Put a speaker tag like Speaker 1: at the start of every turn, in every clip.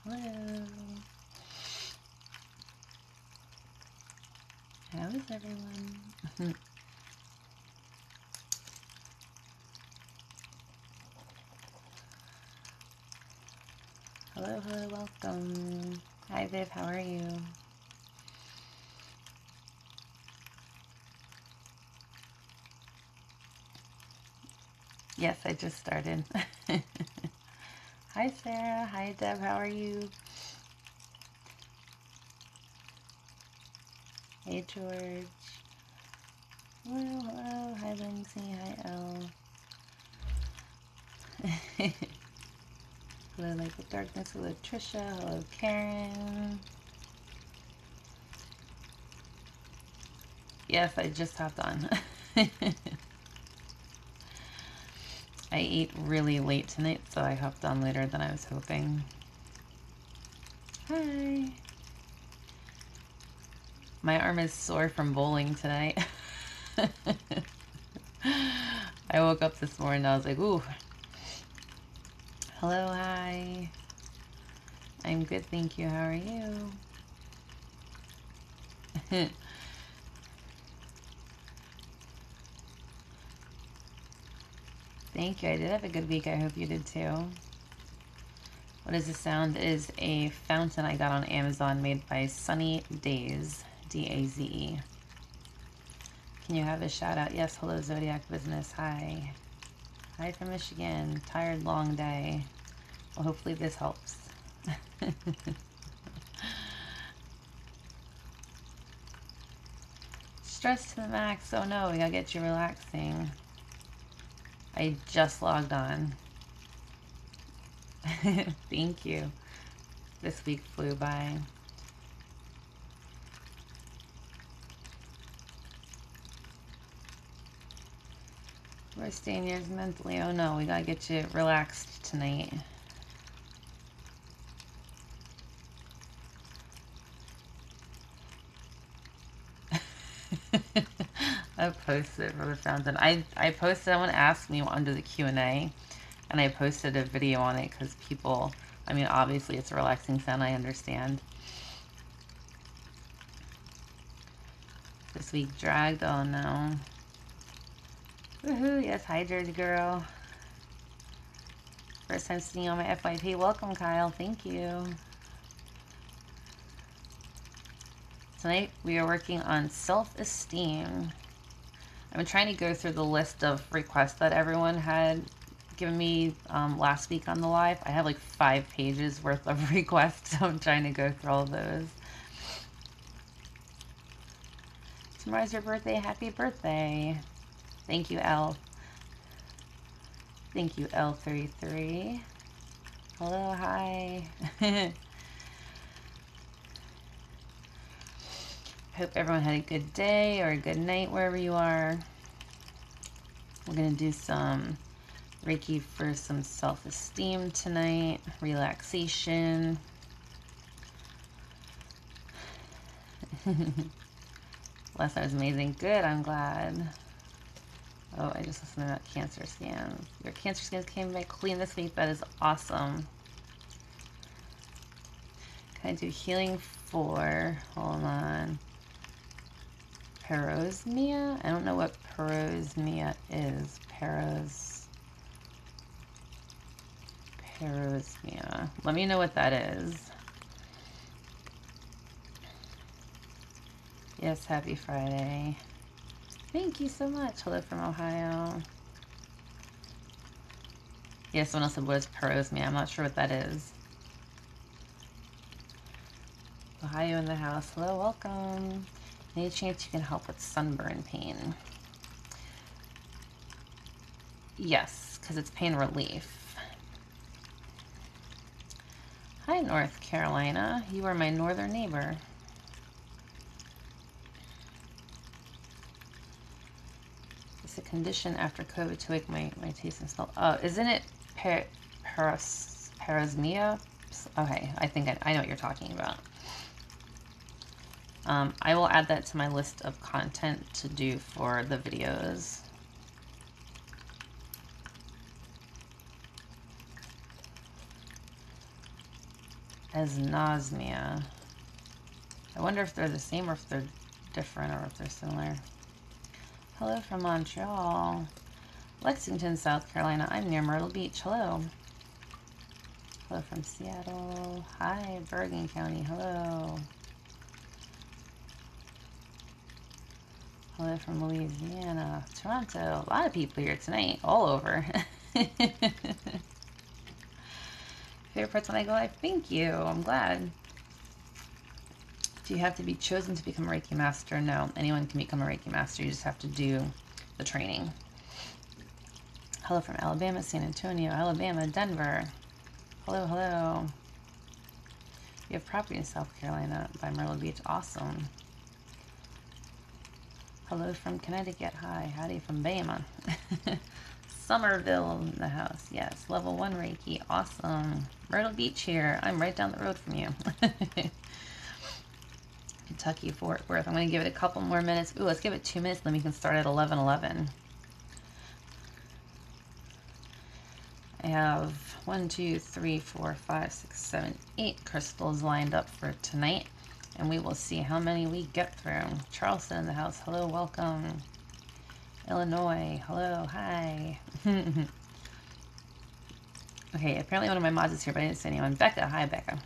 Speaker 1: Hello. How is everyone? Hello, hello, welcome. Hi Viv, how are you? Yes, I just started. Hi Sarah, hi Deb, how are you? Hey George. Hello, hello, hi Lindsay, hi Elle. Hello, Light with Darkness, hello Trisha, hello Karen. Yes, I just hopped on. I ate really late tonight, so I hopped on later than I was hoping. Hi. My arm is sore from bowling tonight. I woke up this morning and I was like, ooh. Hello, hi. I'm good, thank you. How are you? Thank you. I did have a good week. I hope you did too. What is the sound? It is a fountain I got on Amazon made by Sunny Daze, D-A-Z-E. Can you have a shout out? Yes, hello Zodiac Business. Hi. Hi from Michigan. Tired, long day. Well, hopefully this helps. Stress to the max. Oh no, we gotta get you relaxing. I just logged on. Thank you. This week flew by. We're staying yours mentally. Oh no, we gotta get you relaxed tonight. I posted for the fountain. I posted, someone asked me under the Q&A, and I posted a video on it because people, I mean, obviously it's a relaxing sound, I understand. This week dragged, oh no. Woohoo, yes, hi Jersey girl. First time seeing you on my FYP. Welcome, Kyle, thank you. Tonight we are working on self-esteem. I've been trying to go through the list of requests that everyone had given me last week on the live. I have like 5 pages worth of requests, so I'm trying to go through all of those. Tomorrow's your birthday. Happy birthday. Thank you, L. Thank you, L33. Hello, hi. Hope everyone had a good day or a good night wherever you are. We're going to do some Reiki for some self-esteem tonight, relaxation. Last night was amazing. Good, I'm glad. Oh, I just listened about cancer scans. Your cancer scans came back clean this week. That is awesome. Can I do healing for, hold on, parosmia? I don't know what parosmia is. Parosmia. Let me know what that is. Yes, happy Friday. Thank you so much. Hello from Ohio. Yeah, someone else said, what is parosmia? I'm not sure what that is. Ohio in the house. Hello, welcome. Any chance you can help with sunburn pain? Yes, because it's pain relief. Hi, North Carolina. You are my northern neighbor. It's a condition after COVID to wake my taste and smell. Oh, isn't it parosmia? Okay, I think I know what you're talking about. I will add that to my list of content to do for the videos. as nausea. I wonder if they're the same or if they're different or if they're similar. Hello from Montreal. Lexington, South Carolina. I'm near Myrtle Beach. Hello. Hello from Seattle. Hi, Bergen County. Hello. Hello from Louisiana. Toronto. A lot of people here tonight. All over. Favorite parts when I go live? Thank you. I'm glad. Do you have to be chosen to become a Reiki master? No. Anyone can become a Reiki master. You just have to do the training. Hello from Alabama, San Antonio, Alabama, Denver. Hello, hello. You have property in South Carolina by Myrtle Beach. Awesome. Hello from Connecticut. Hi. Howdy from Bama. Somerville in the house. Yes. Level 1 Reiki. Awesome. Myrtle Beach here. I'm right down the road from you. Kentucky, Fort Worth. I'm going to give it a couple more minutes. Ooh, let's give it 2 minutes, then we can start at 11:11. I have 1, 2, 3, 4, 5, 6, 7, 8 crystals lined up for tonight, and we will see how many we get through. Charleston in the house. Hello, welcome. Illinois. Hello, hi. Okay, apparently one of my mods is here, but I didn't say anyone. Becca. Hi, Becca.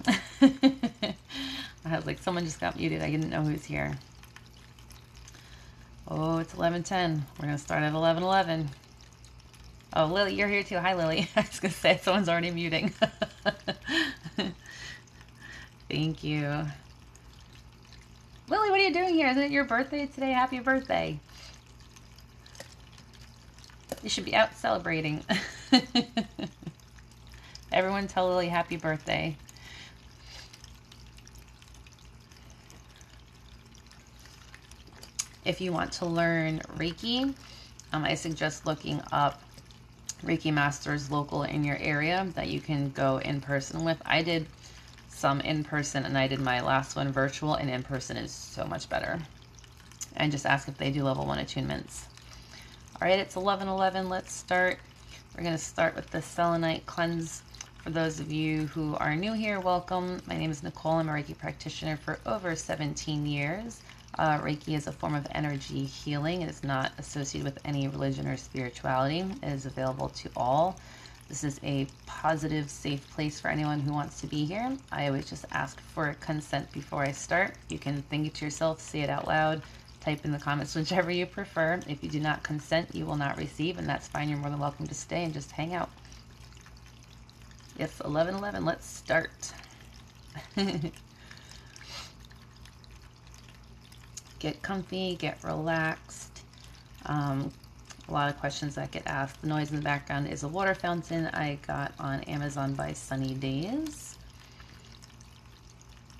Speaker 1: I was like, someone just got muted. I didn't know who's here. Oh, it's 11:10. We're going to start at 11:11. Oh, Lily, you're here too. Hi, Lily. I was going to say, someone's already muting. Thank you. Lily, what are you doing here? Isn't it your birthday today? Happy birthday. You should be out celebrating. Everyone tell Lily happy birthday. If you want to learn Reiki, I suggest looking up Reiki masters local in your area that you can go in person with. I did some in person and I did my last one virtual, and in person is so much better. And just ask if they do level 1 attunements. All right, it's 11:11. Let's start. We're going to start with the Selenite Cleanse. For those of you who are new here, welcome. My name is Nicole. I'm a Reiki practitioner for over 17 years. Reiki is a form of energy healing. It is not associated with any religion or spirituality. It is available to all. This is a positive, safe place for anyone who wants to be here. I always just ask for consent before I start. You can think it to yourself, say it out loud, type in the comments, whichever you prefer. If you do not consent, you will not receive, and that's fine. You're more than welcome to stay and just hang out. It's 11:11. Let's start. Get comfy, get relaxed. A lot of questions that get asked. The noise in the background is a water fountain I got on Amazon by Sunny Days.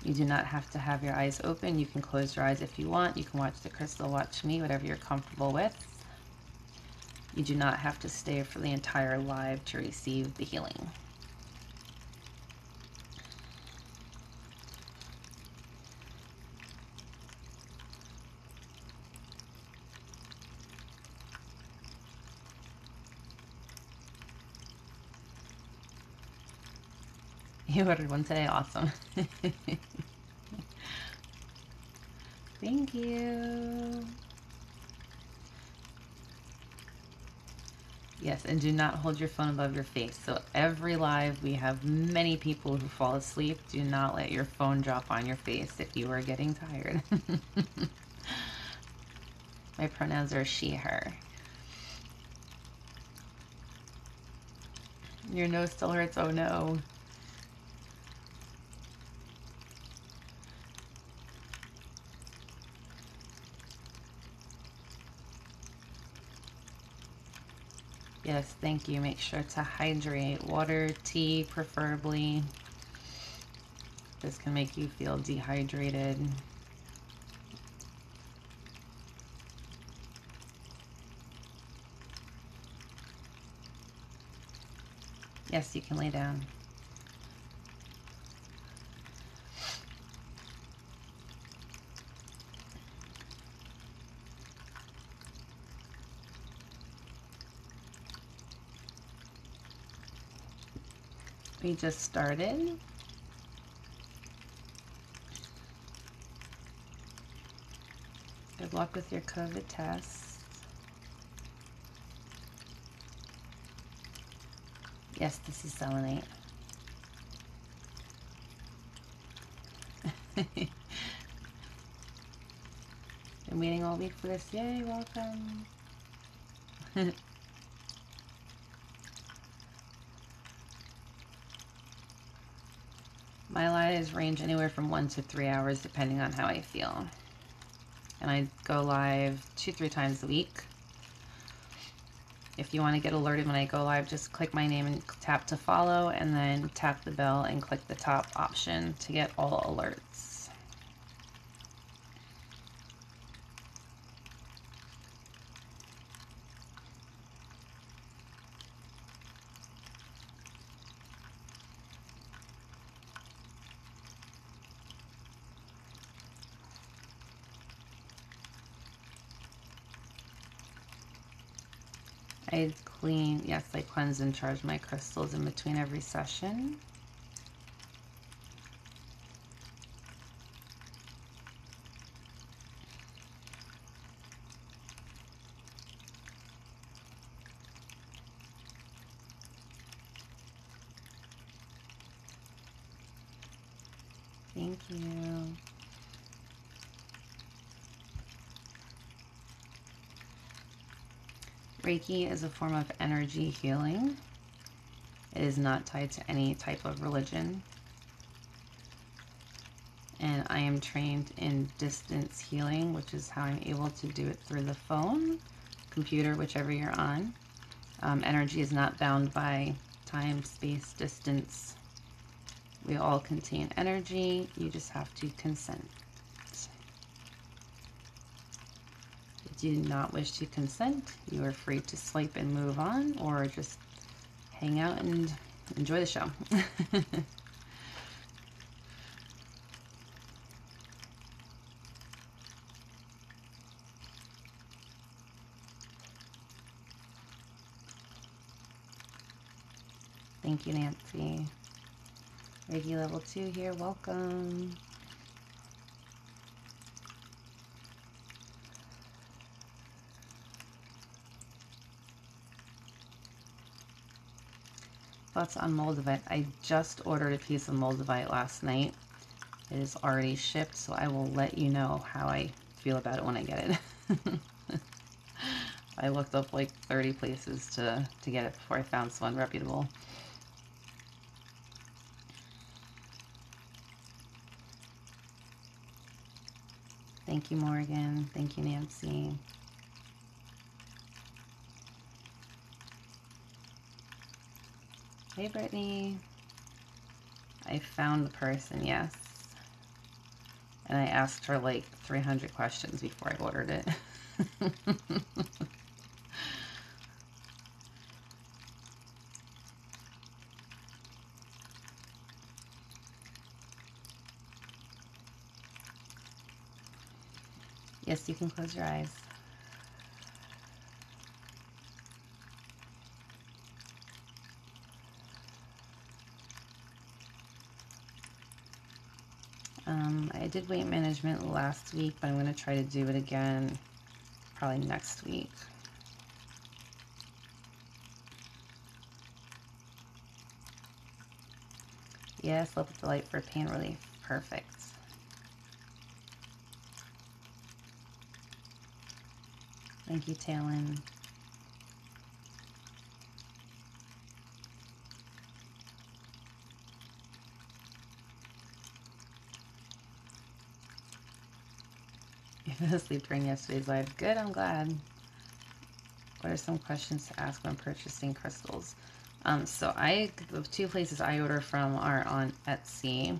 Speaker 1: You do not have to have your eyes open. You can close your eyes if you want. You can watch the crystal, watch me, whatever you're comfortable with. You do not have to stay for the entire live to receive the healing. You ordered one today. Awesome. Thank you. Yes, and do not hold your phone above your face. So every live, we have many people who fall asleep. Do not let your phone drop on your face if you are getting tired. My pronouns are she, her. Your nose still hurts? Oh no. Yes, thank you. Make sure to hydrate. Water, tea, preferably. This can make you feel dehydrated. Yes, you can lay down. We just started. Good luck with your COVID test. Yes, this is selenite. Been waiting all week for this. Yay, welcome. My lives range anywhere from 1 to 3 hours depending on how I feel. And I go live 2-3 times a week. If you want to get alerted when I go live, just click my name and tap to follow, and then tap the bell and click the top option to get all alerts. I clean, yes, I cleanse and charge my crystals in between every session. Thank you. Reiki is a form of energy healing. It is not tied to any type of religion. And I am trained in distance healing, which is how I'm able to do it through the phone, computer, whichever you're on. Energy is not bound by time, space, distance. We all contain energy. You just have to consent. If you do not wish to consent, you are free to swipe and move on, or just hang out and enjoy the show. Thank you, Nancy. Reiki level 2 here, welcome. Thoughts on Moldavite? I just ordered a piece of Moldavite last night. It is already shipped, so I will let you know how I feel about it when I get it. I looked up like 30 places to get it before I found someone reputable. Thank you, Morgan. Thank you, Nancy. Hey, Brittany. I found the person, yes. And I asked her like 300 questions before I ordered it. Yes, you can close your eyes. I did weight management last week, but I'm going to try to do it again probably next week. Yes, Love with the Light for pain relief. Perfect. Thank you, Talon. You fell asleep during yesterday's live. Good, I'm glad. What are some questions to ask when purchasing crystals? So the 2 places I order from are on Etsy,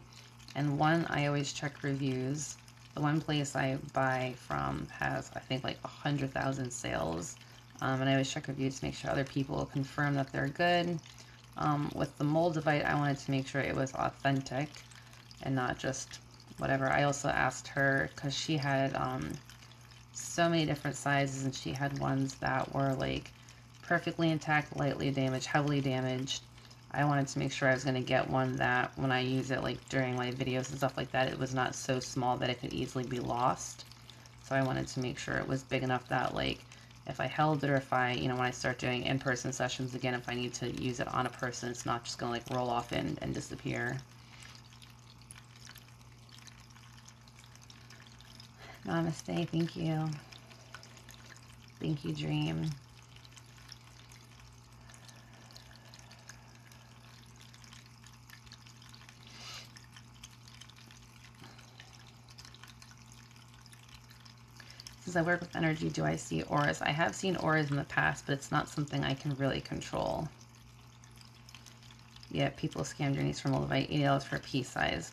Speaker 1: and one I always check reviews. The one place I buy from has, I think, like 100,000 sales, and I always check reviews to make sure other people confirm that they're good. With the Moldavite, I wanted to make sure it was authentic and not just whatever. I also asked her, because she had so many different sizes, and she had ones that were like perfectly intact, lightly damaged, heavily damaged. I wanted to make sure I was going to get one that when I use it like during my videos and stuff like that, it was not so small that it could easily be lost. So so I wanted to make sure it was big enough that, like, if I held it, or if I, you know, when I start doing in-person sessions again, if I need to use it on a person, it's not just gonna like roll off and disappear. Namaste, thank you. Thank you, Dream. Since I work with energy, do I see auras? I have seen auras in the past, but it's not something I can really control. Yeah, people scammed your niece from Moldavite, $80 for a piece size.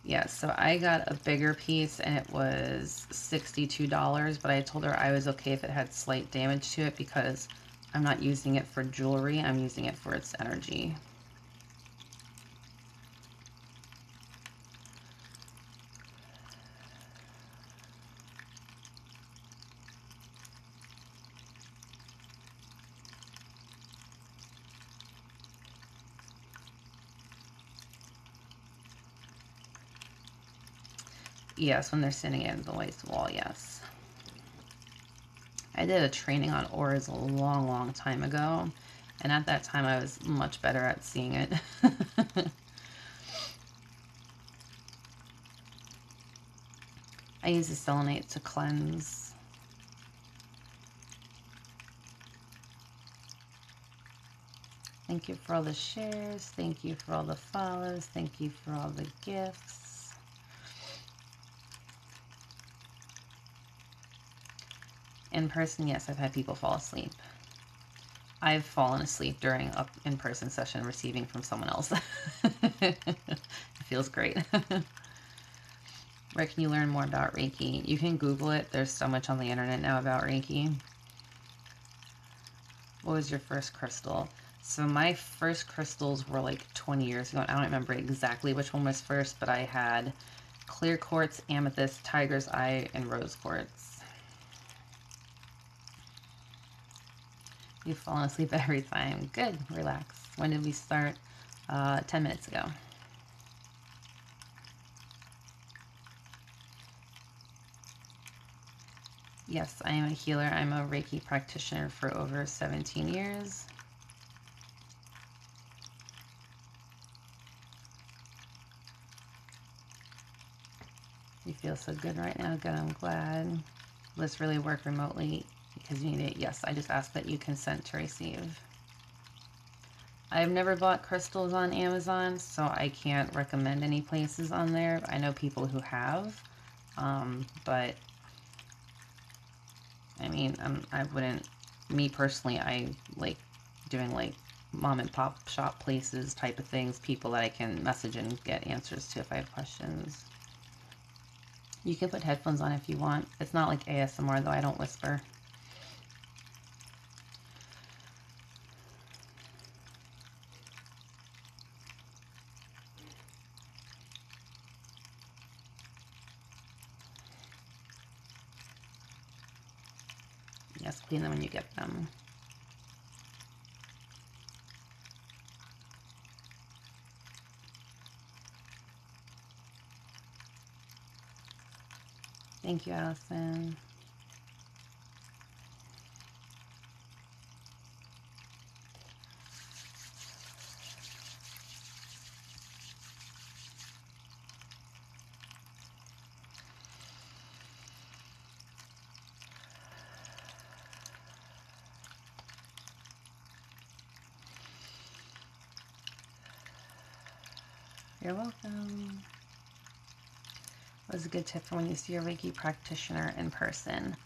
Speaker 1: Yeah, so I got a bigger piece and it was $62, but I told her I was okay if it had slight damage to it because I'm not using it for jewelry, I'm using it for its energy. Yes, when they're sitting in the waist wall, yes. I did a training on auras a long, long time ago, and at that time I was much better at seeing it. I use the Selenite to cleanse. Thank you for all the shares. Thank you for all the follows. Thank you for all the gifts. In person, yes, I've had people fall asleep. I've fallen asleep during an in-person session receiving from someone else. It feels great. Where can you learn more about Reiki? You can Google it. There's so much on the internet now about Reiki. What was your first crystal? So my first crystals were like 20 years ago. I don't remember exactly which one was first, but I had clear quartz, amethyst, tiger's eye, and rose quartz. You've fallen asleep every time. Good. Relax. When did we start? 10 minutes ago. Yes, I am a healer. I'm a Reiki practitioner for over 17 years. You feel so good right now. Good, I'm glad. Let's really work remotely because you need it. Yes, I just ask that you consent to receive. I've never bought crystals on Amazon, so I can't recommend any places on there. I know people who have, but I mean, I wouldn't, me personally, I like doing like mom and pop shop places type of things, people that I can message and get answers to if I have questions. You can put headphones on if you want. It's not like ASMR though, I don't whisper. Yes, clean them when you get them. Thank you, Allison. You're welcome. What is a good tip for when you see a Reiki practitioner in person?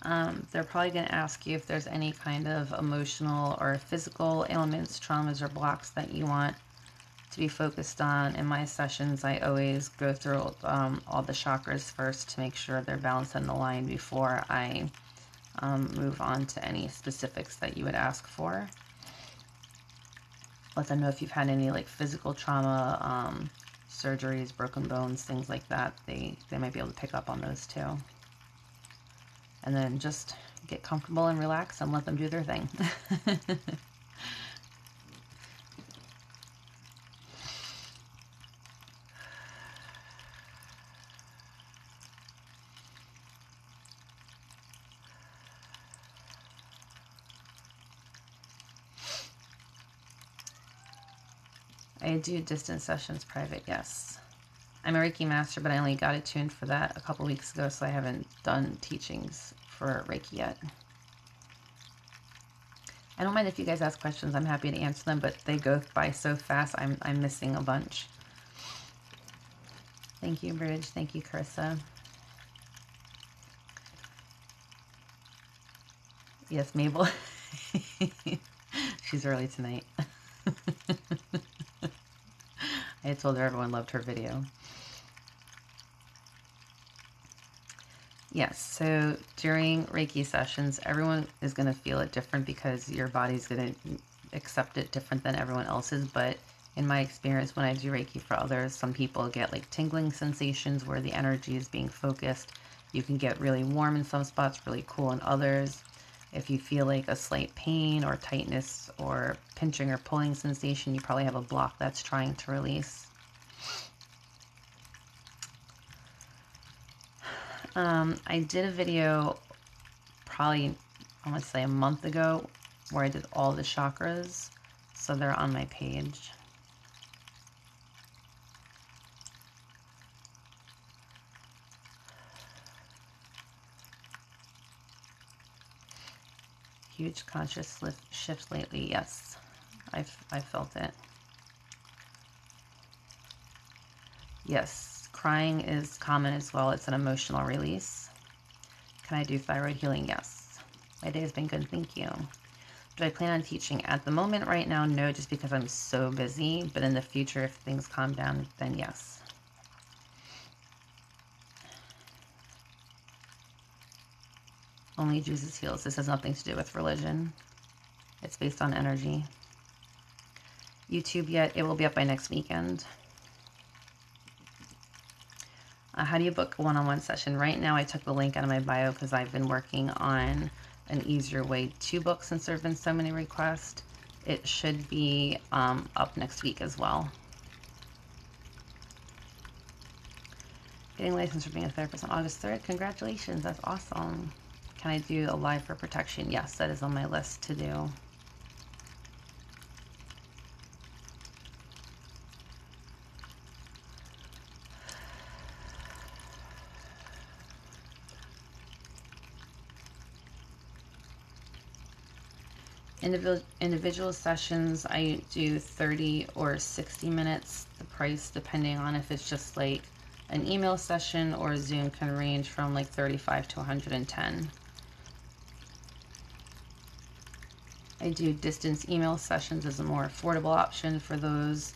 Speaker 1: They're probably going to ask you if there's any kind of emotional or physical ailments, traumas, or blocks that you want to be focused on. In my sessions, I always go through all the chakras first to make sure they're balanced and aligned before I move on to any specifics that you would ask for. Let them know if you've had any like physical trauma, surgeries, broken bones, things like that. They might be able to pick up on those too. And then just get comfortable and relax and let them do their thing. I do distance sessions private, yes. I'm a Reiki master, but I only got attuned for that a couple weeks ago, so I haven't done teachings for Reiki yet. I don't mind if you guys ask questions. I'm happy to answer them, but they go by so fast, I'm missing a bunch. Thank you, Bridge. Thank you, Carissa. Yes, Mabel. She's early tonight. I told her everyone loved her video. Yes, so during Reiki sessions, everyone is going to feel it different because your body's going to accept it different than everyone else's. But in my experience, when I do Reiki for others, some people get like tingling sensations where the energy is being focused. You can get really warm in some spots, really cool in others. If you feel like a slight pain or tightness or pinching or pulling sensation, you probably have a block that's trying to release. I did a video probably, I want to say a month ago, where I did all the chakras, so they're on my page. Huge conscious shifts lately. Yes, I've felt it. Yes, crying is common as well. It's an emotional release. Can I do thyroid healing? Yes. My day has been good, thank you. Do I plan on teaching at the moment right now? No, just because I'm so busy. But in the future, if things calm down, then yes. Only Jesus heals. This has nothing to do with religion. It's based on energy. YouTube yet? It will be up by next weekend. How do you book a one-on-one session? Right now, I took the link out of my bio because I've been working on an easier way to book since there have been so many requests. It should be up next week as well. Getting licensed for being a therapist on August 3rd. Congratulations, that's awesome. Can I do a live for protection? Yes, that is on my list to do. Individual sessions, I do 30 or 60 minutes. The price, depending on if it's just like an email session or Zoom, can range from like 35 to 110. I do distance email sessions as a more affordable option for those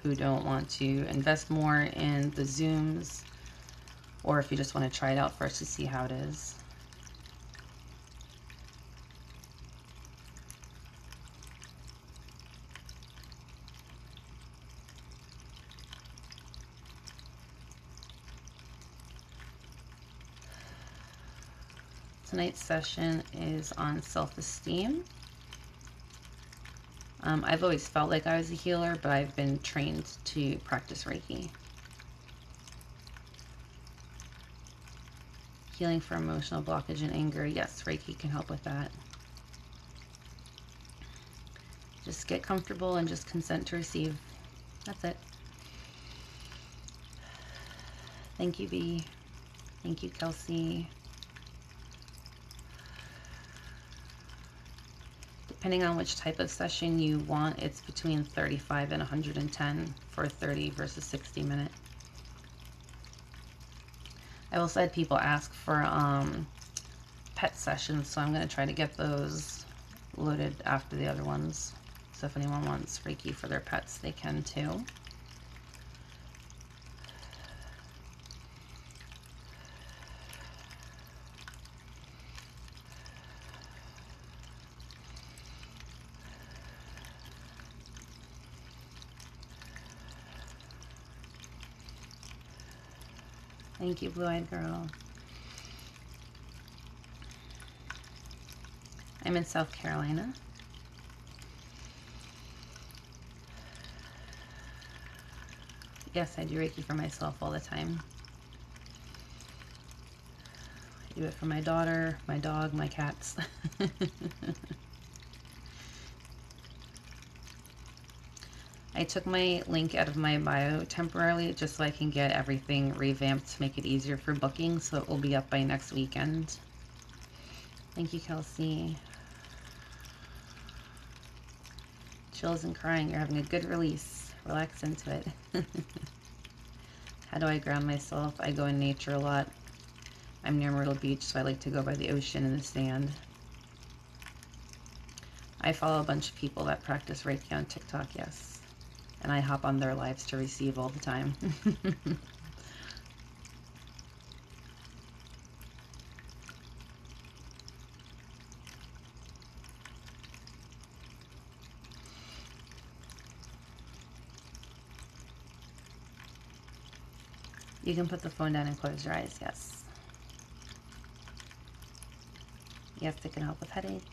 Speaker 1: who don't want to invest more in the Zooms, or if you just want to try it out first to see how it is. Tonight's session is on self-esteem. I've always felt like I was a healer, but I've been trained to practice Reiki. Healing for emotional blockage and anger. Yes, Reiki can help with that. Just get comfortable and just consent to receive. That's it. Thank you, B. Thank you, Kelsey. Depending on which type of session you want, it's between 35 and 110 for a 30 versus 60 minute. I also had people ask for pet sessions, so I'm going to try to get those loaded after the other ones. So if anyone wants Reiki for their pets, they can too. Thank you, Blue-Eyed Girl. I'm in South Carolina. Yes, I do Reiki for myself all the time. I do it for my daughter, my dog, my cats. I took my link out of my bio temporarily just so I can get everything revamped to make it easier for booking, so it will be up by next weekend. Thank you, Kelsey. Chills and crying. You're having a good release. Relax into it. How do I ground myself? I go in nature a lot. I'm near Myrtle Beach, so I like to go by the ocean and the sand. I follow a bunch of people that practice Reiki on TikTok, yes. And I hop on their lives to receive all the time. You can put the phone down and close your eyes, yes. Yes, it can help with headaches.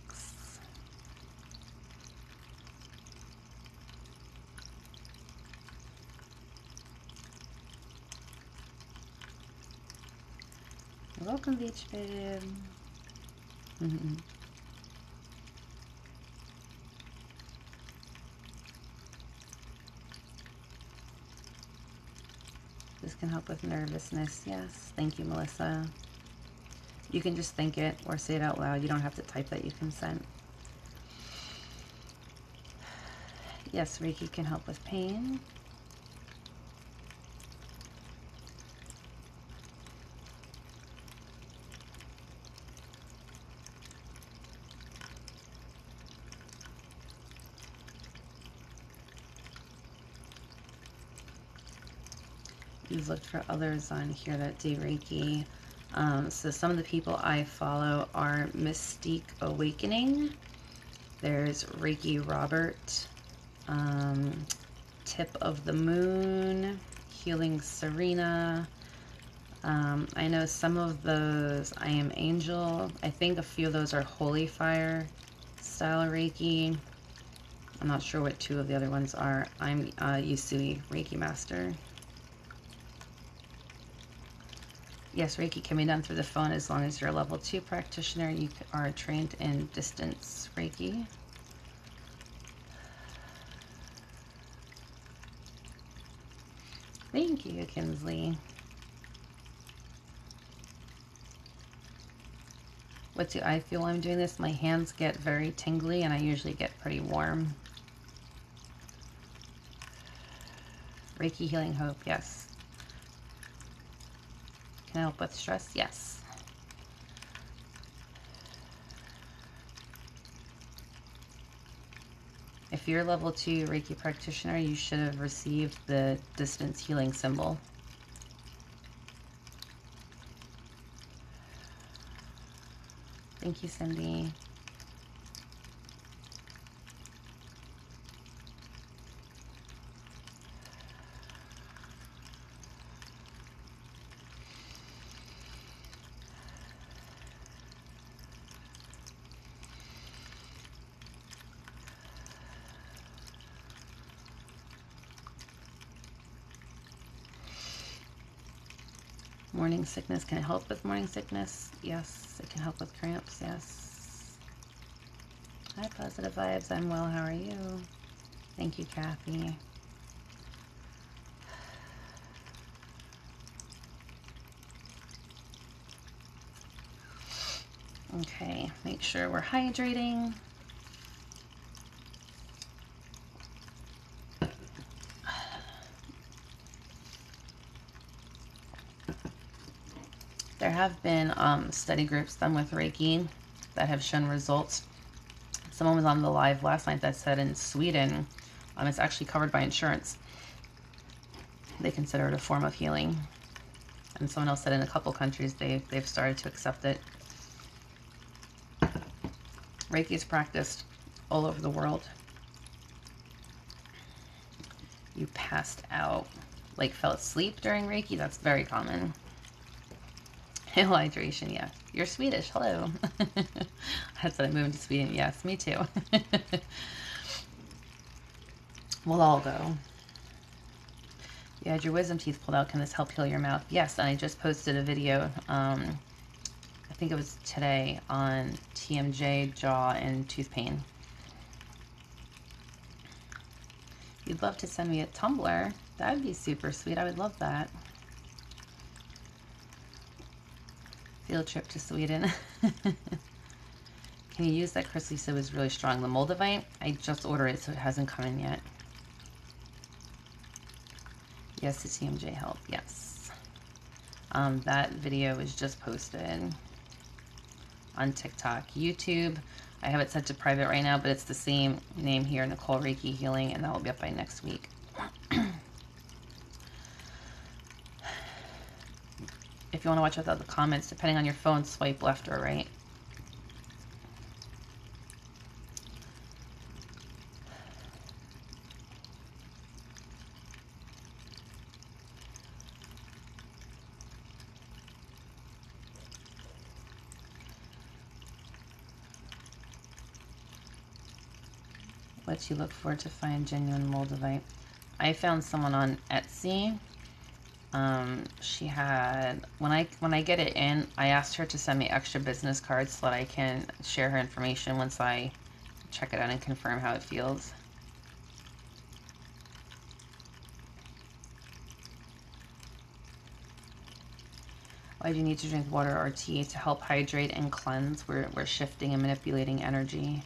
Speaker 1: You're welcome, Beach Babe. This can help with nervousness, yes. Thank you, Melissa. You can just think it or say it out loud. You don't have to type that you consent. Yes, Reiki can help with pain. You've looked for others on here that do Reiki. So some of the people I follow are Mystique Awakening. There's Reiki Robert. Tip of the Moon. Healing Serena. I know some of those I Am Angel. I think a few of those are Holy Fire style Reiki. I'm not sure what two of the other ones are. I'm Yusui Reiki Master. Yes, Reiki can be done through the phone as long as you're a level 2 practitioner. You are trained in distance Reiki. Thank you, Kinsley. What do I feel while I'm doing this? My hands get very tingly and I usually get pretty warm. Reiki Healing Hope, yes. Can I help with stress? Yes. If you're level 2 Reiki practitioner, you should have received the distance healing symbol. Thank you, Cindy. Morning sickness. Can it help with morning sickness? Yes. It can help with cramps. Yes. Hi, Positive Vibes. I'm well. How are you? Thank you, Kathy. Okay. Make sure we're hydrating. There have been study groups done with Reiki that have shown results. Someone was on the live last night that said in Sweden, it's actually covered by insurance. They consider it a form of healing. And someone else said in a couple countries they've started to accept it. Reiki is practiced all over the world. You passed out, like fell asleep during Reiki? That's very common. Hydration, yeah. You're Swedish, hello. I said I moved to Sweden. Yes, me too. We'll all go. You had your wisdom teeth pulled out. Can this help heal your mouth? Yes, and I just posted a video, I think it was today, on TMJ, jaw, and tooth pain. You'd love to send me a tumbler. That'd be super sweet. I would love that. Field trip to Sweden. Can you use that crystal you said was really strong? The Moldavite? I just ordered it, so it hasn't come in yet. Yes, the TMJ help. Yes. That video was just posted on TikTok. YouTube, I have it set to private right now, but it's the same name here, Nicole Reiki Healing, and that will be up by next week. If you want to watch without the comments, depending on your phone, swipe left or right. What you look for to find genuine Moldavite? I found someone on Etsy. She had, when I get it in, I asked her to send me extra business cards so that I can share her information once I check it out and confirm how it feels. Why do you need to drink water or tea? To help hydrate and cleanse. We're shifting and manipulating energy.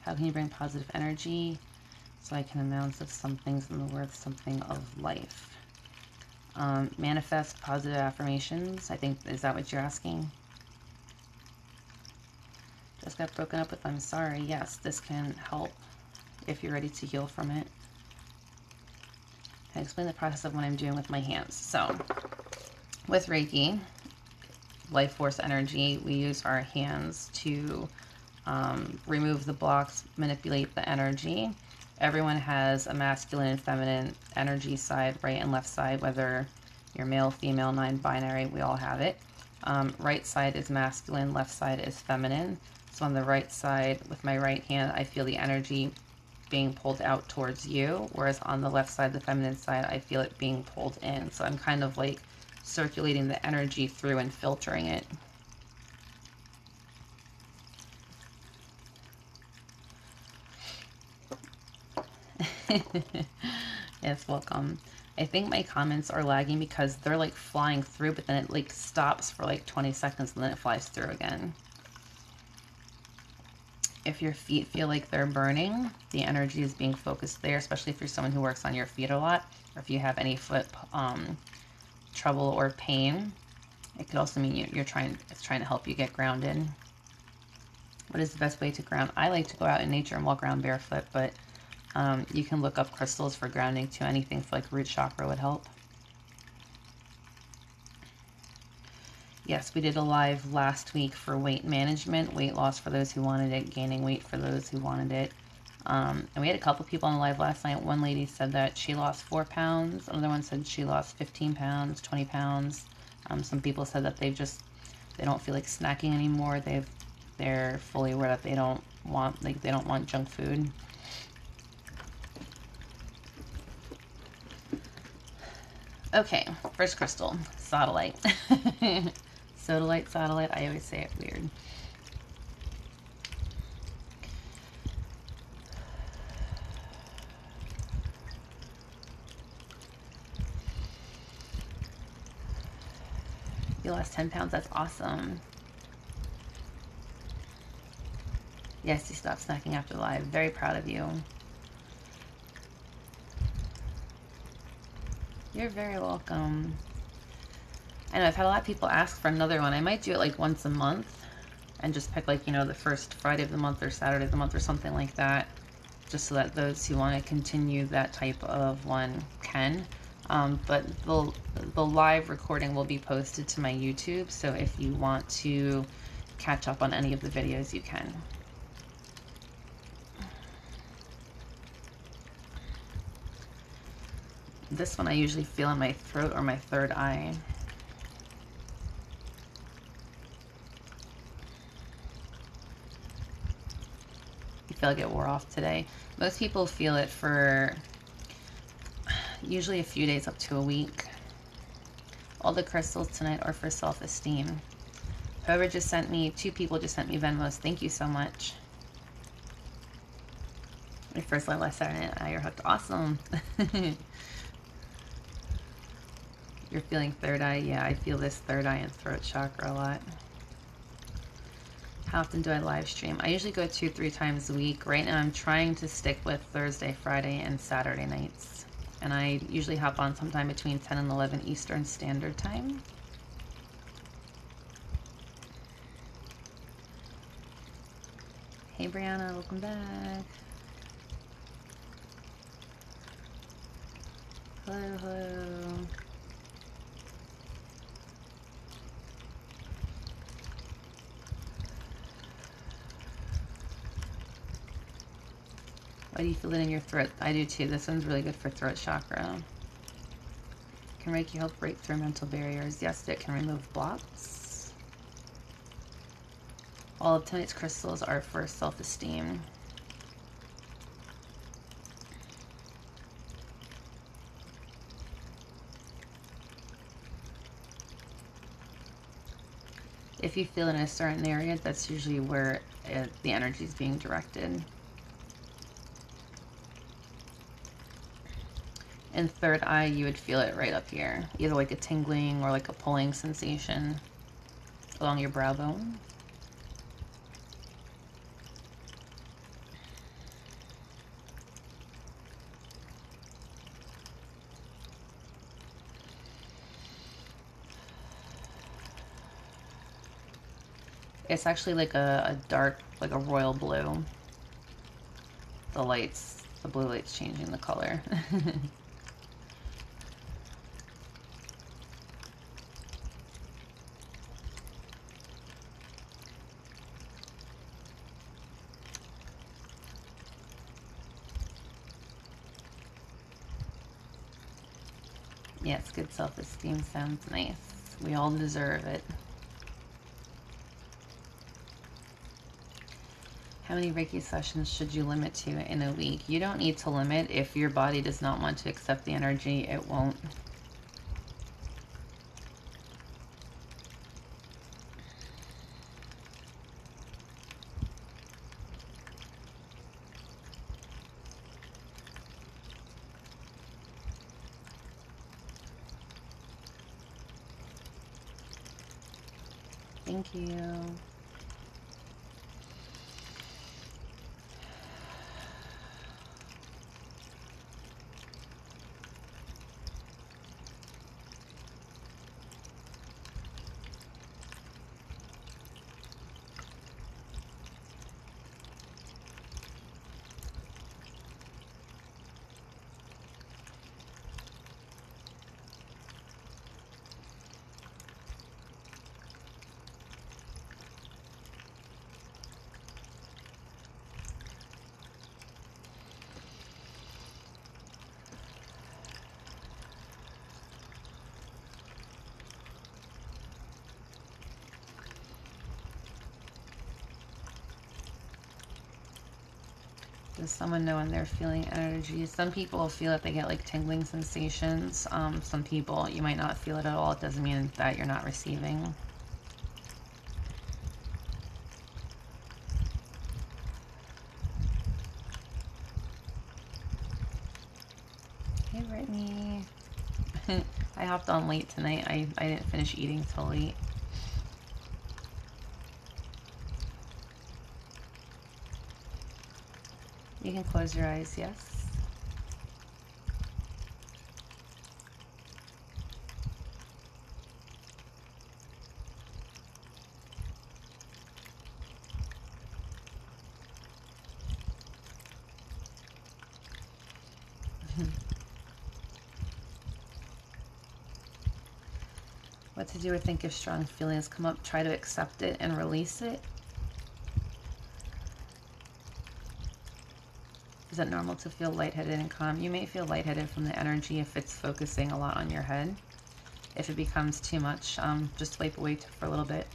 Speaker 1: How can you bring positive energy so I can announce of some things in the worth something of life? Manifest positive affirmations. I think, is that what you're asking? Just got broken up with, I'm sorry. Yes, this can help if you're ready to heal from it. I explain the process of what I'm doing with my hands. So, with Reiki, life force energy, we use our hands to remove the blocks, manipulate the energy. Everyone has a masculine and feminine energy side, right and left side, whether you're male, female, non-binary, we all have it. Right side is masculine, left side is feminine. So on the right side, with my right hand, I feel the energy being pulled out towards you, whereas on the left side, the feminine side, I feel it being pulled in. So I'm kind of like circulating the energy through and filtering it. Yes, welcome. I think my comments are lagging because they're like flying through, but then it like stops for like 20 seconds and then it flies through again. If your feet feel like they're burning, the energy is being focused there, especially if you're someone who works on your feet a lot, or if you have any foot trouble or pain. It could also mean it's trying to help you get grounded. What is the best way to ground? I like to go out in nature and walk around barefoot, but you can look up crystals for grounding too. Anything for like root chakra would help. Yes, we did a live last week for weight management, weight loss for those who wanted it, gaining weight for those who wanted it. And we had a couple people on the live last night. One lady said that she lost 4 pounds. Another one said she lost 15 pounds, 20 pounds. Some people said that they don't feel like snacking anymore. They're fully aware that they don't want junk food. Okay, first crystal, Sodalite. Sodalite, Sodalite, I always say it weird. You lost 10 pounds, that's awesome. Yes, you stopped snacking after the live. Very proud of you. You're very welcome. I know I've had a lot of people ask for another one. I might do it like once a month and just pick like, the first Friday of the month or Saturday of the month or something like that, just so that those who want to continue that type of one can. But the live recording will be posted to my YouTube, so if you want to catch up on any of the videos, you can. This one I usually feel in my throat or my third eye. You feel like it wore off today. Most people feel it for usually a few days up to a week. All the crystals tonight are for self-esteem. Whoever just sent me, 2 people just sent me Venmos. Thank you so much. My first live last Saturday night. You're hooked. Awesome. You're feeling third eye? Yeah, I feel this third eye and throat chakra a lot. How often do I live stream? I usually go 2-3 times a week. Right now I'm trying to stick with Thursday, Friday, and Saturday nights. And I usually hop on sometime between 10 and 11 Eastern Standard Time. Hey Brianna, welcome back. Hello, hello. Why do you feel it in your throat? I do too. This one's really good for throat chakra. Can Reiki help break through mental barriers? Yes, it can remove blocks. All of tonight's crystals are for self-esteem. If you feel in a certain area, that's usually where the energy is being directed. In third eye, you would feel it right up here, either like a tingling or like a pulling sensation along your brow bone. It's actually like a dark, like a royal blue. The lights, the blue light's changing the color. Yes, good self-esteem sounds nice. We all deserve it. How many Reiki sessions should you limit to in a week? You don't need to limit. If your body does not want to accept the energy, it won't. Thank you. Does someone know when they're feeling energy? Some people feel that they get like tingling sensations. Some people, you might not feel it at all. It doesn't mean that you're not receiving. Hey, Brittany. I hopped on late tonight. I didn't finish eating till late. You can close your eyes, yes. What to do or think if strong feelings come up? Try to accept it and release it. Is it normal to feel lightheaded and calm? You may feel lightheaded from the energy if it's focusing a lot on your head. If it becomes too much, just wipe away for a little bit.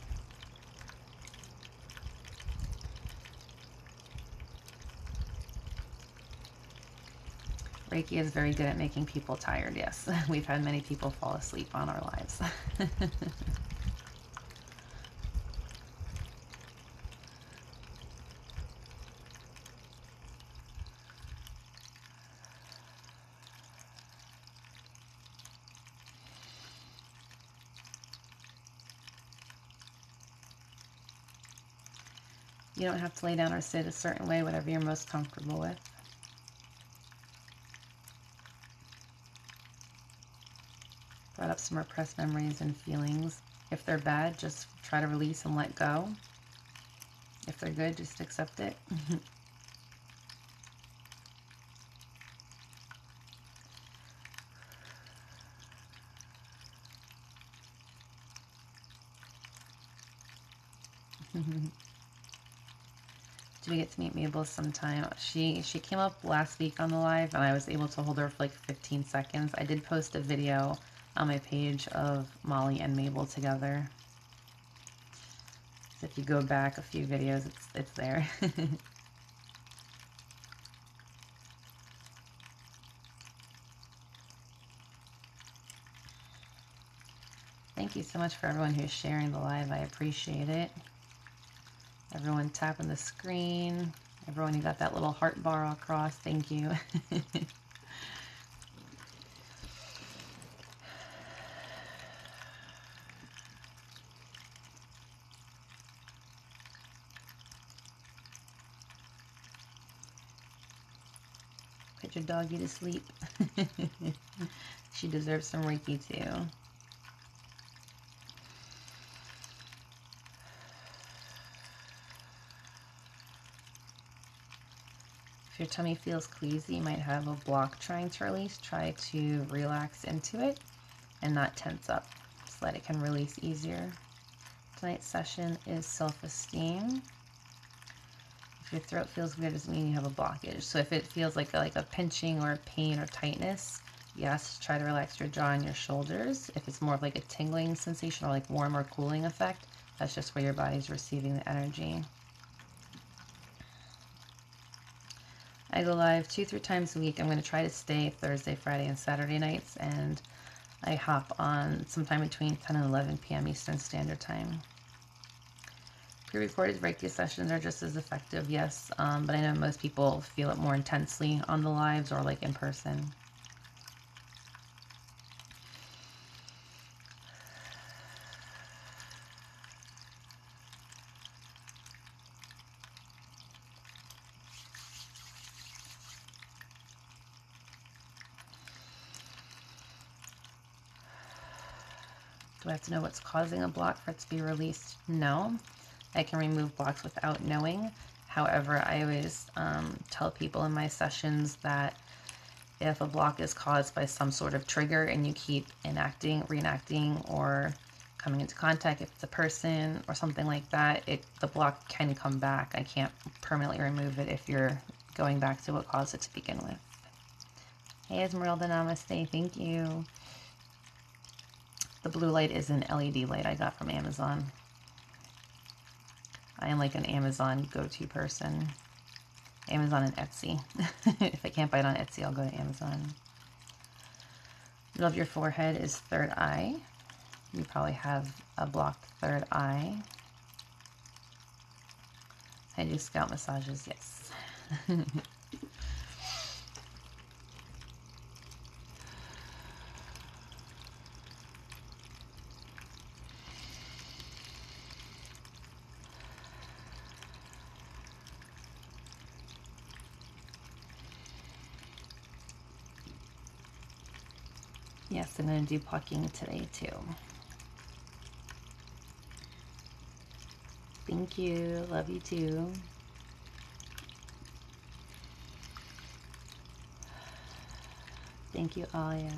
Speaker 1: Reiki is very good at making people tired, yes. We've had many people fall asleep on our lives. You don't have to lay down or sit a certain way, whatever you're most comfortable with. Brought up some repressed memories and feelings. If they're bad, just try to release and let go. If they're good, just accept it. Do we get to meet Mabel sometime? She came up last week on the live, and I was able to hold her for like 15 seconds. I did post a video on my page of Molly and Mabel together. So if you go back a few videos, it's there. Thank you so much for everyone who's sharing the live. I appreciate it. Everyone tapping the screen. Everyone who got that little heart bar across. Thank you. Put your doggy to sleep. She deserves some Reiki too. If your tummy feels queasy, you might have a block trying to release. Try to relax into it and not tense up so that it can release easier. Tonight's session is self-esteem. If your throat feels weird, it doesn't mean you have a blockage. So if it feels like a pinching or a pain or tightness, yes, try to relax your jaw and your shoulders. If it's more of like a tingling sensation or like warm or cooling effect, that's just where your body's receiving the energy. I go live 2-3 times a week. I'm going to try to stay Thursday, Friday, and Saturday nights, and I hop on sometime between 10 and 11 p.m. Eastern Standard Time. Pre-recorded Reiki sessions are just as effective, yes, but I know most people feel it more intensely on the lives or like in person. Do I have to know what's causing a block for it to be released? No. I can remove blocks without knowing. However, I always tell people in my sessions that if a block is caused by some sort of trigger and you keep enacting, reenacting, or coming into contact, if it's a person or something like that, the block can come back. I can't permanently remove it if you're going back to what caused it to begin with. Hey, Esmeralda, namaste. Thank you. The blue light is an LED light I got from Amazon. I am like an Amazon go-to person. Amazon and Etsy. If I can't buy it on Etsy, I'll go to Amazon. Middle of your forehead is third eye. You probably have a blocked third eye. I do scalp massages, yes. Yes, I'm going to do plucking today too. Thank you. Love you too. Thank you, Alia.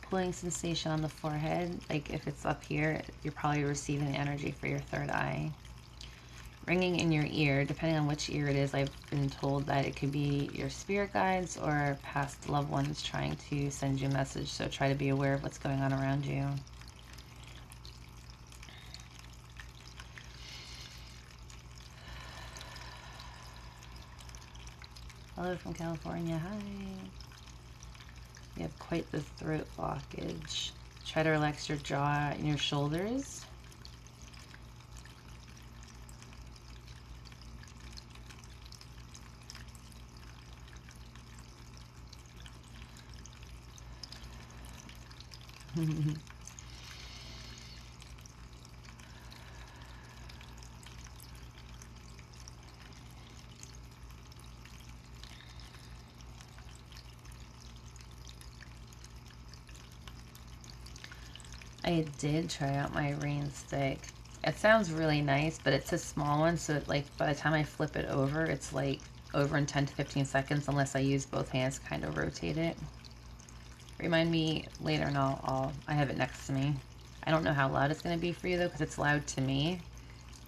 Speaker 1: Pulling sensation on the forehead, like if it's up here, you're probably receiving the energy for your third eye. Ringing in your ear, depending on which ear it is, I've been told that it could be your spirit guides or past loved ones trying to send you a message, so try to be aware of what's going on around you. Hello from California, hi. You have quite the throat blockage. Try to relax your jaw and your shoulders. I did try out my rain stick. It sounds really nice, but it's a small one, so it, like, by the time I flip it over, it's like over in 10 to 15 seconds unless I use both hands to kind of rotate it. Remind me later and I have it next to me. I don't know how loud it's going to be for you though, because it's loud to me.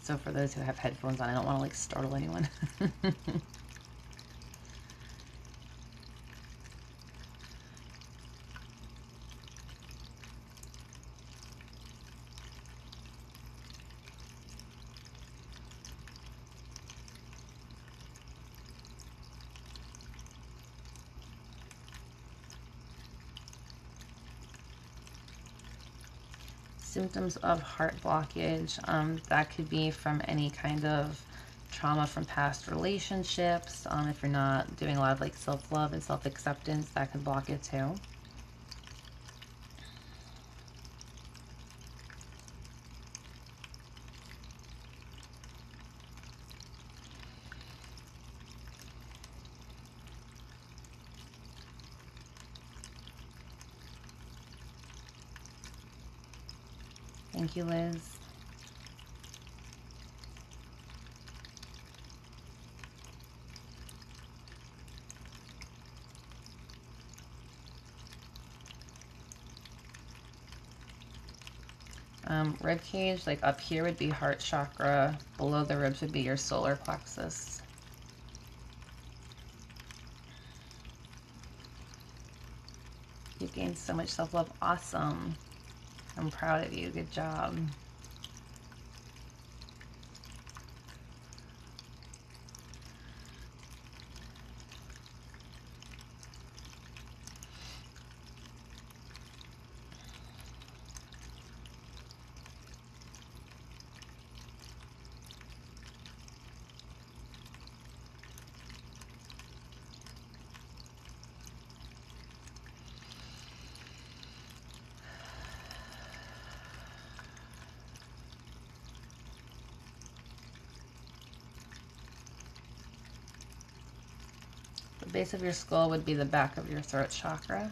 Speaker 1: So for those who have headphones on, I don't want to like startle anyone. Symptoms of heart blockage, that could be from any kind of trauma from past relationships. If you're not doing a lot of like self-love and self-acceptance, that could block it too. Thank you, Liz. Rib cage, like up here would be heart chakra. Below the ribs would be your solar plexus. You've gained so much self-love. Awesome. I'm proud of you. Good job. The base of your skull would be the back of your throat chakra.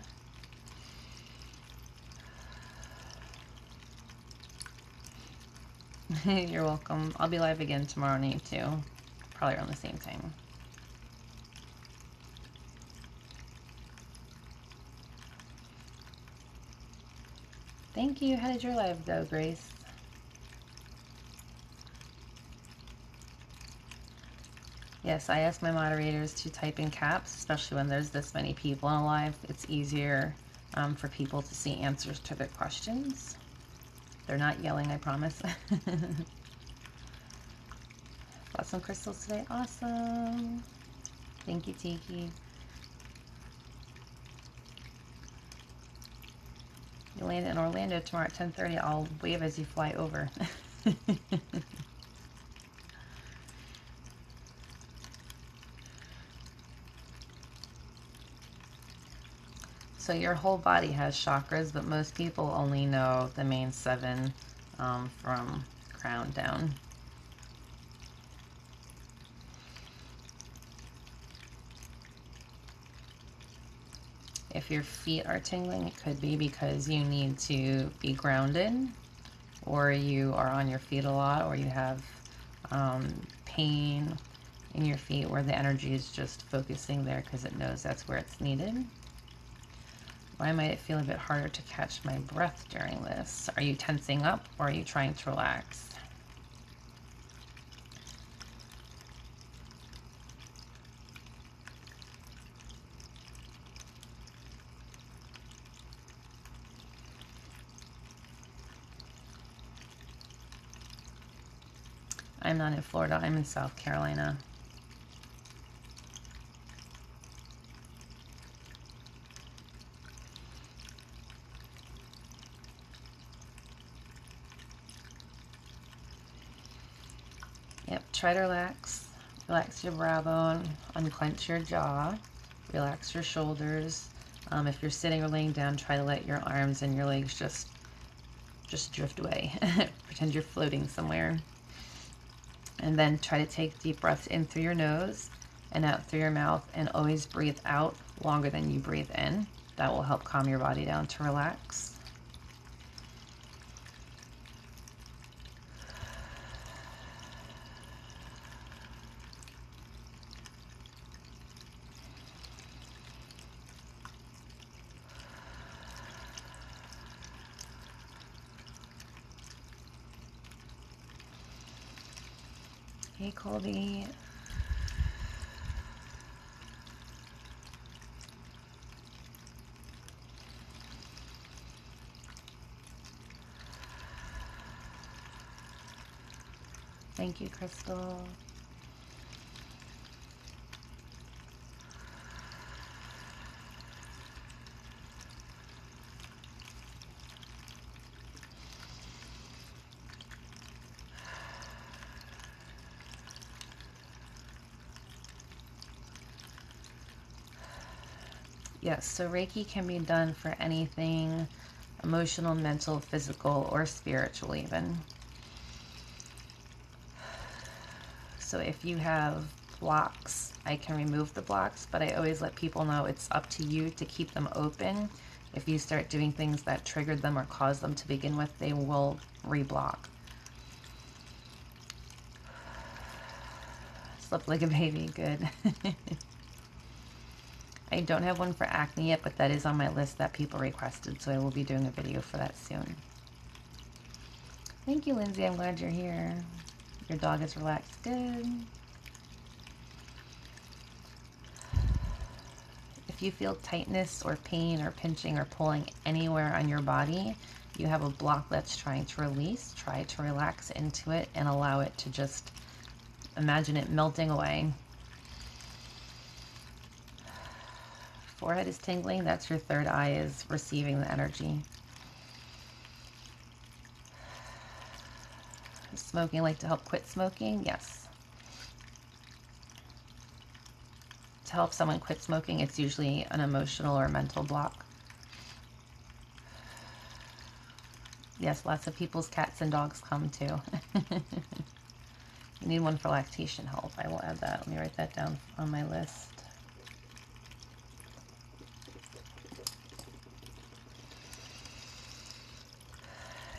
Speaker 1: You're welcome. I'll be live again tomorrow night too. Probably around the same time. Thank you. How did your live go, Grace? Yes, I ask my moderators to type in caps, especially when there's this many people on live. It's easier for people to see answers to their questions. They're not yelling, I promise. Got some crystals today. Awesome. Thank you, Tiki. You land in Orlando tomorrow at 10:30. I'll wave as you fly over. So your whole body has chakras, but most people only know the main 7 from crown down. If your feet are tingling, it could be because you need to be grounded, or you are on your feet a lot, or you have pain in your feet where the energy is just focusing there because it knows that's where it's needed. Why might it feel a bit harder to catch my breath during this? Are you tensing up or are you trying to relax? I'm not in Florida, I'm in South Carolina. Yep, try to relax. Relax your brow bone, unclench your jaw, relax your shoulders. If you're sitting or laying down, try to let your arms and your legs just drift away. Pretend you're floating somewhere. And then try to take deep breaths in through your nose and out through your mouth, and always breathe out longer than you breathe in. That will help calm your body down to relax. Hey, Colby. Thank you, Crystal. Yes, so Reiki can be done for anything emotional, mental, physical, or spiritual even. So if you have blocks, I can remove the blocks, but I always let people know it's up to you to keep them open. If you start doing things that triggered them or caused them to begin with, they will reblock. Slept like a baby, good. I don't have one for acne yet, but that is on my list that people requested, so I will be doing a video for that soon. Thank you, Lindsay. I'm glad you're here. Your dog is relaxed. Good. If you feel tightness or pain or pinching or pulling anywhere on your body, you have a block that's trying to release. Try to relax into it and allow it to just imagine it melting away. Forehead is tingling. That's your third eye is receiving the energy. Smoking, like to help quit smoking? Yes. To help someone quit smoking, it's usually an emotional or mental block. Yes, lots of people's cats and dogs come too. You need one for lactation help. I will add that. Let me write that down on my list.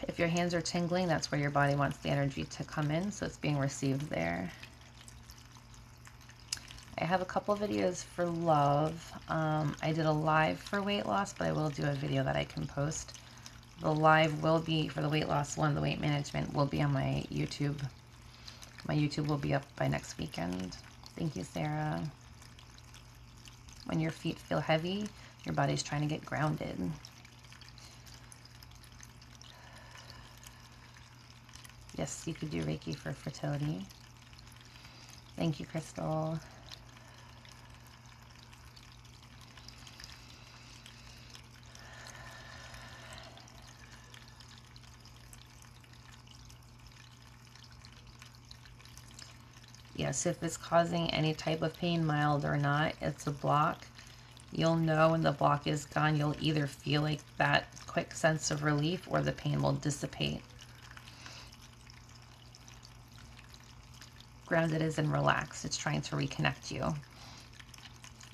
Speaker 1: If your hands are tingling, that's where your body wants the energy to come in, so it's being received there. I have a couple videos for love. I did a live for weight loss, but I will do a video that I can post. The live will be, for the weight loss one, the weight management, will be on my YouTube. My YouTube will be up by next weekend. Thank you, Sarah. When your feet feel heavy, your body's trying to get grounded. Yes, you could do Reiki for fertility. Thank you, Crystal. Yes, if it's causing any type of pain, mild or not, it's a block. You'll know when the block is gone. You'll either feel like that quick sense of relief or the pain will dissipate. Grounded is in relax. It's trying to reconnect you.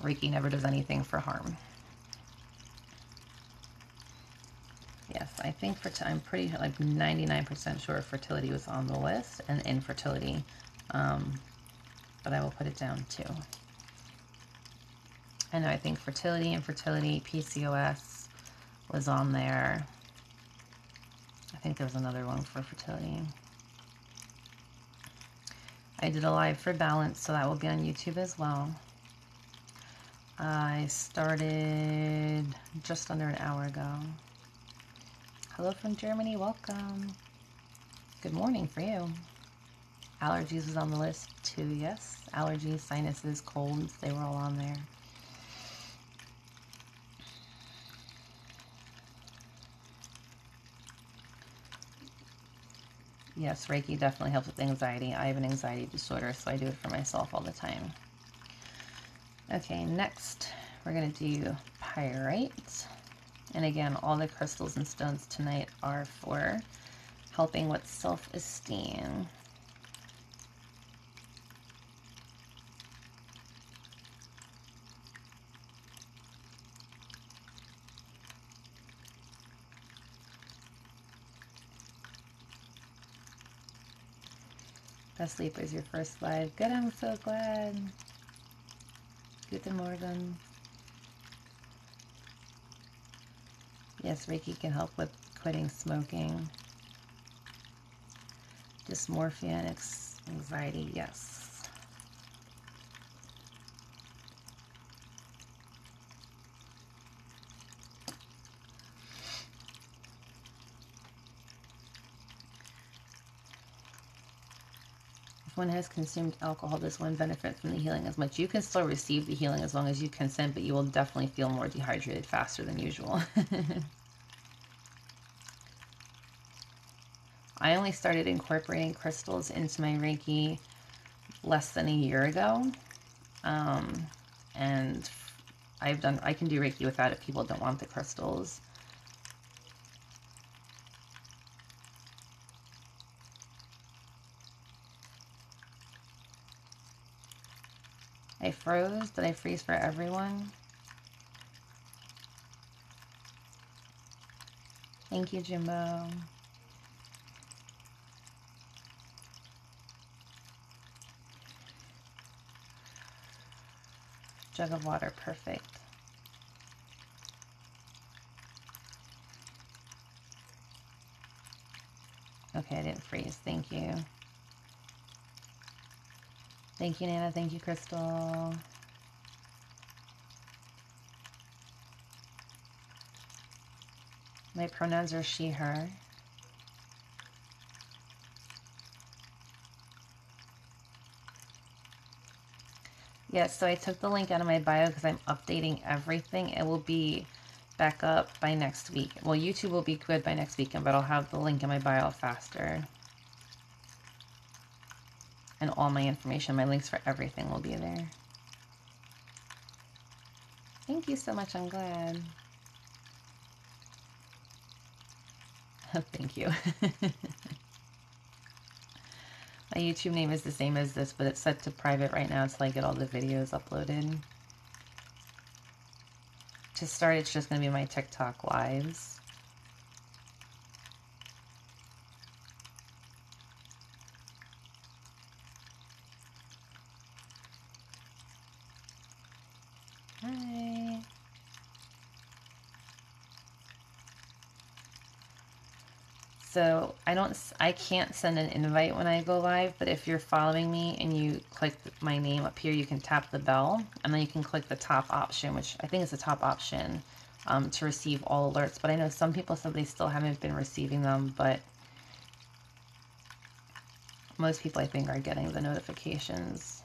Speaker 1: Reiki never does anything for harm. Yes, I think I'm pretty like 99% sure fertility was on the list and infertility, but I will put it down too. I know, I think fertility, infertility, PCOS was on there. I think there was another one for fertility. I did a live for balance, so that will be on YouTube as well. I started just under an hour ago. Hello from Germany, welcome. Good morning for you. Allergies was on the list too, yes. Allergies, sinuses, colds, they were all on there. Yes, Reiki definitely helps with anxiety. I have an anxiety disorder, so I do it for myself all the time. Okay, next we're going to do Pyrite. And again, all the crystals and stones tonight are for helping with self-esteem. Best Sleeper is your first live. Good, I'm so glad. Guten Morgen. Yes, Reiki can help with quitting smoking. Dysmorphia and anxiety, yes. If one has consumed alcohol, does one benefit from the healing as much? You can still receive the healing as long as you consent, but you will definitely feel more dehydrated faster than usual. I only started incorporating crystals into my Reiki less than a year ago. And I can do Reiki without it if people don't want the crystals. I froze. Did I freeze for everyone? Thank you, Jimbo. Jug of water, perfect. Okay, I didn't freeze. Thank you. Thank you, Nana. Thank you, Crystal. My pronouns are she, her. Yes, so I took the link out of my bio because I'm updating everything. It will be back up by next week. Well, YouTube will be good by next weekend, but I'll have the link in my bio faster. And all my information, my links for everything will be there. Thank you so much, I'm glad. Thank you. My YouTube name is the same as this, but it's set to private right now until I get all the videos uploaded. To start, it's just going to be my TikTok lives. Hi. So I can't send an invite when I go live, but if you're following me and you click my name up here, you can tap the bell, and then you can click the top option, which I think is the top option, to receive all alerts. But I know some people said they still haven't been receiving them, but most people I think are getting the notifications.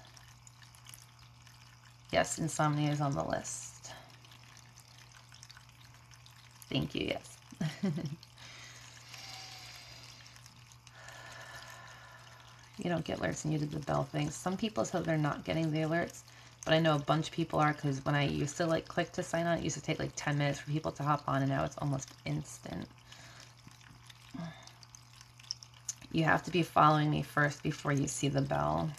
Speaker 1: Yes, insomnia is on the list. Thank you, yes. You don't get alerts and you did the bell thing. Some people said they're not getting the alerts, but I know a bunch of people are, because when I used to like click to sign on, it used to take like 10 minutes for people to hop on, and now it's almost instant. You have to be following me first before you see the bell.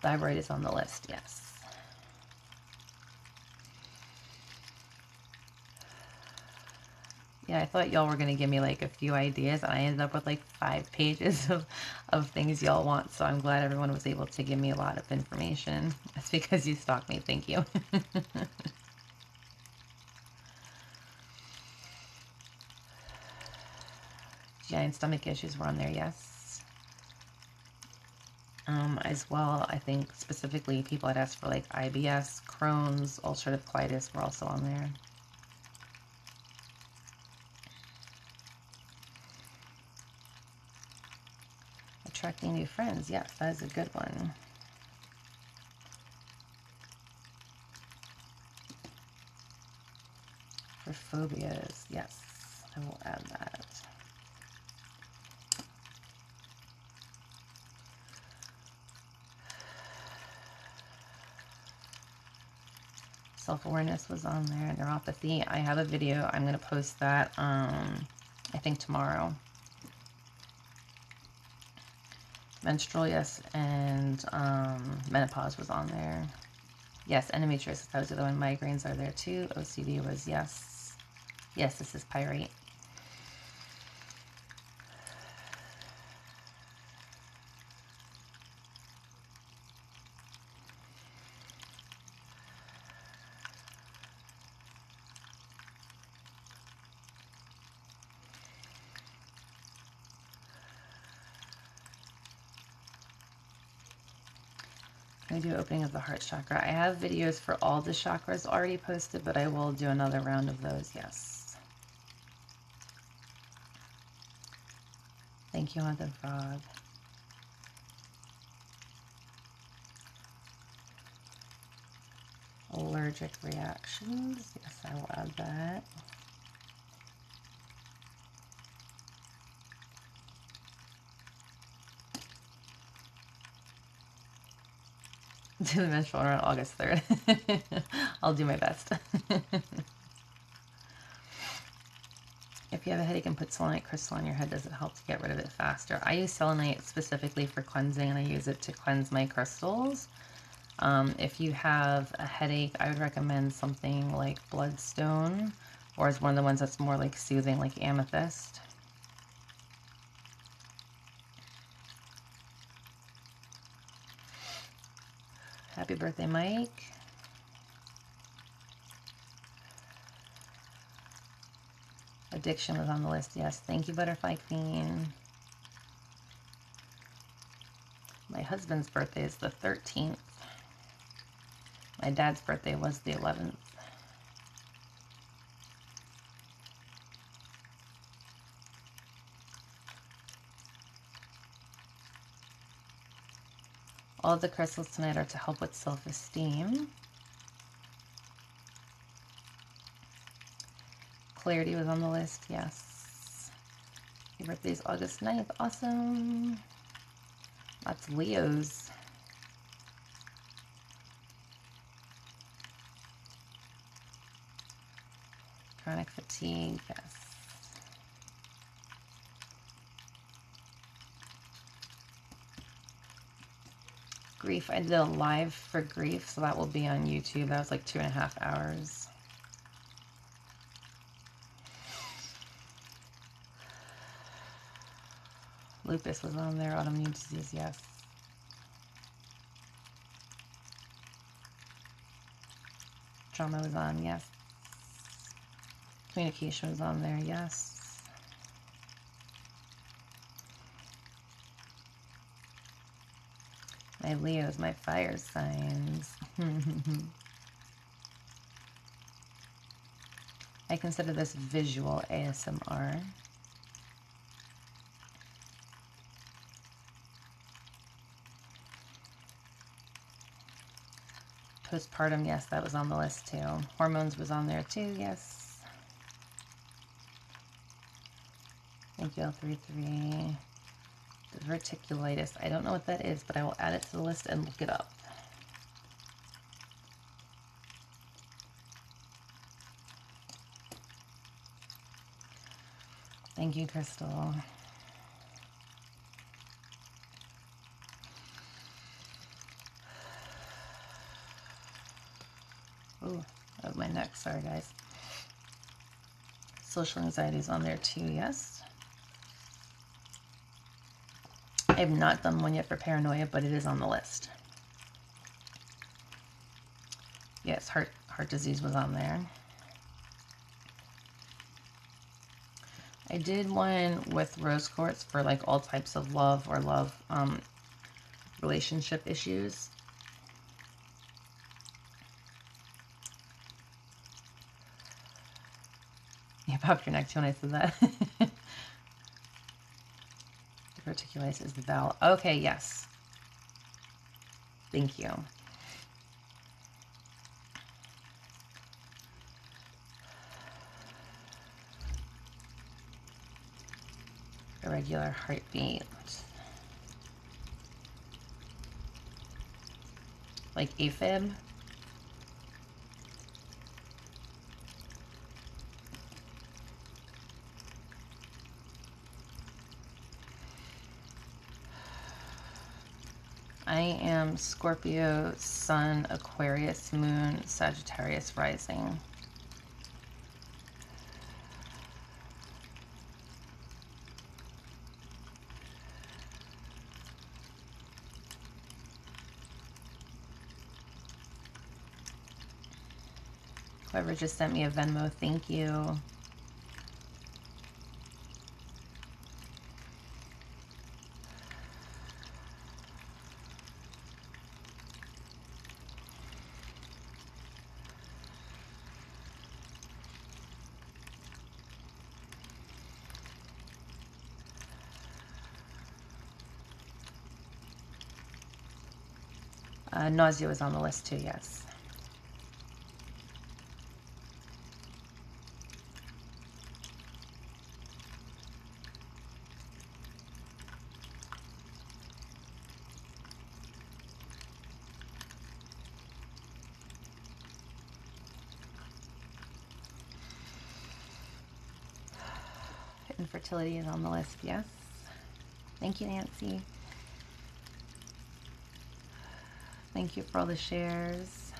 Speaker 1: Thyroid is on the list, yes. Yeah, I thought y'all were going to give me like a few ideas, and I ended up with like 5 pages of things y'all want, so I'm glad everyone was able to give me a lot of information. That's because you stalked me. Thank you. Giant stomach issues were on there, yes. As well, I think specifically people had asked for like IBS, Crohn's, ulcerative colitis were also on there. Attracting new friends, yes, that is a good one. For phobias, yes, I will add that. Self-awareness was on there. Neuropathy. I have a video. I'm going to post that, I think tomorrow. Menstrual, yes, and menopause was on there. Yes, endometriosis, that was the other one. Migraines are there too. OCD was yes. Yes, this is pyrite. I do opening of the heart chakra. I have videos for all the chakras already posted, but I will do another round of those, yes. Thank you, Haunted Frog. Allergic reactions. Yes, I will add that. Do the menstrual around August 3rd. I'll do my best. If you have a headache and put selenite crystal on your head, does it help to get rid of it faster? I use selenite specifically for cleansing, and I use it to cleanse my crystals. If you have a headache, I would recommend something like bloodstone, or is one of the ones that's more like soothing, like amethyst. Happy birthday, Mike. Addiction was on the list. Yes, thank you, Butterfly Queen. My husband's birthday is the 13th. My dad's birthday was the 11th. All of the crystals tonight are to help with self-esteem. Clarity was on the list, yes. Your birthday is August 9th. Awesome. Lots of Leos. Chronic fatigue, yes. Grief, I did a live for grief, so that will be on YouTube. That was like 2.5 hours. Lupus was on there, autoimmune disease, yes. Trauma was on, yes. Communication was on there, yes. My Leos, my fire signs. I consider this visual ASMR. Postpartum, yes, that was on the list too. Hormones was on there too, yes. Thank you, L33. Diverticulitis. I don't know what that is, but I will add it to the list and look it up. Thank you, Crystal. Ooh, of my neck. Sorry, guys. Social anxiety is on there too, yes. I have not done one yet for paranoia, but it is on the list. Yes, heart disease was on there. I did one with rose quartz for like all types of love or relationship issues. You popped your neck too when I said that. Diverticulitis is the bowel. Okay, yes. Thank you. Irregular heartbeat. Like AFib. I am Scorpio, Sun, Aquarius, Moon, Sagittarius rising. Whoever just sent me a Venmo, thank you. Nausea was on the list too, yes. Infertility is on the list, yes. Thank you, Nancy. Thank you for all the shares.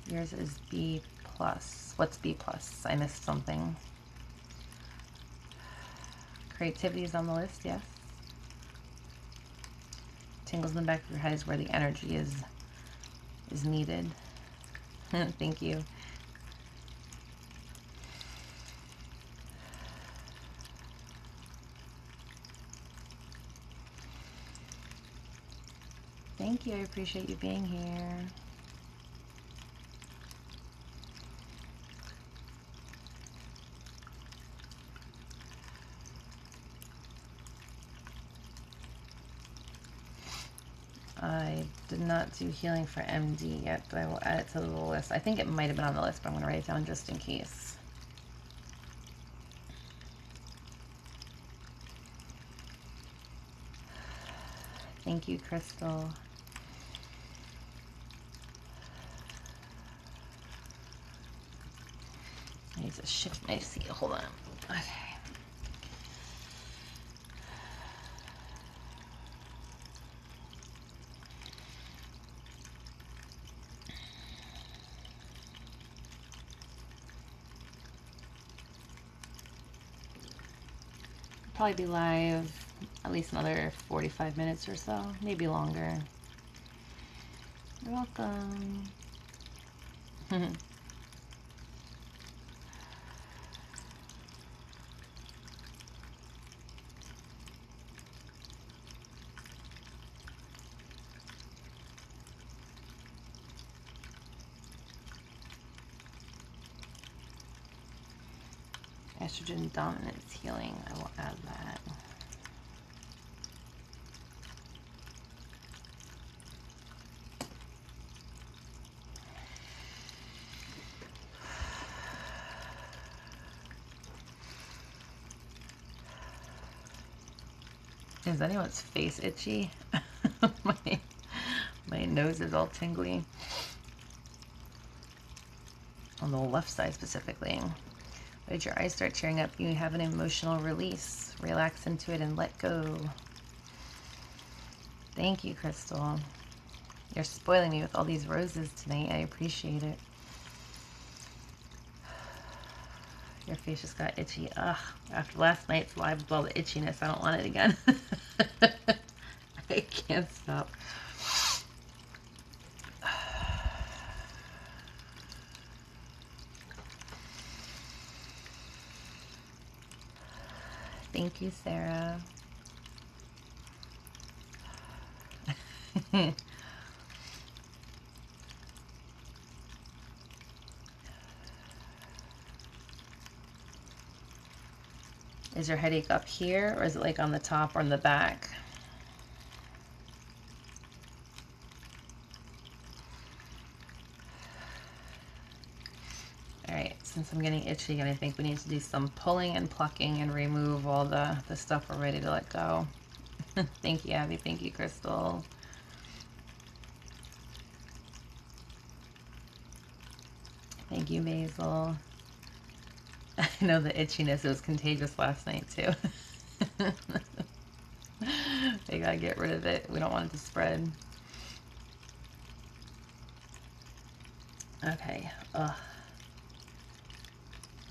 Speaker 1: Yours is B plus. What's B plus? I missed something. Creativity is on the list, yes. Tingles in the back of your head is where the energy is needed. Thank you. Thank you. I appreciate you being here. I did not do healing for MD yet, but I will add it to the list. I think it might have been on the list, but I'm going to write it down just in case. Thank you, Crystal. I need to shift my seat. Hold on. Okay. Probably be live at least another 45 minutes or so, maybe longer. You're welcome. Estrogen dominance healing, I will add that. Is anyone's face itchy? my nose is all tingly. On the left side specifically. When your eyes start tearing up, you have an emotional release. Relax into it and let go. Thank you, Crystal. You're spoiling me with all these roses tonight. I appreciate it. Your face just got itchy. Ugh, after last night's live with all the itchiness, I don't want it again. I can't stop. Thank you, Sarah. Is your headache up here, or is it like on the top or in the back? Alright, since I'm getting itchy again, I think we need to do some pulling and plucking and remove all the stuff we're ready to let go. Thank you, Abby. Thank you, Crystal. Thank you, Basil. I know the itchiness was contagious last night, too. They gotta get rid of it. We don't want it to spread. Okay. Ugh.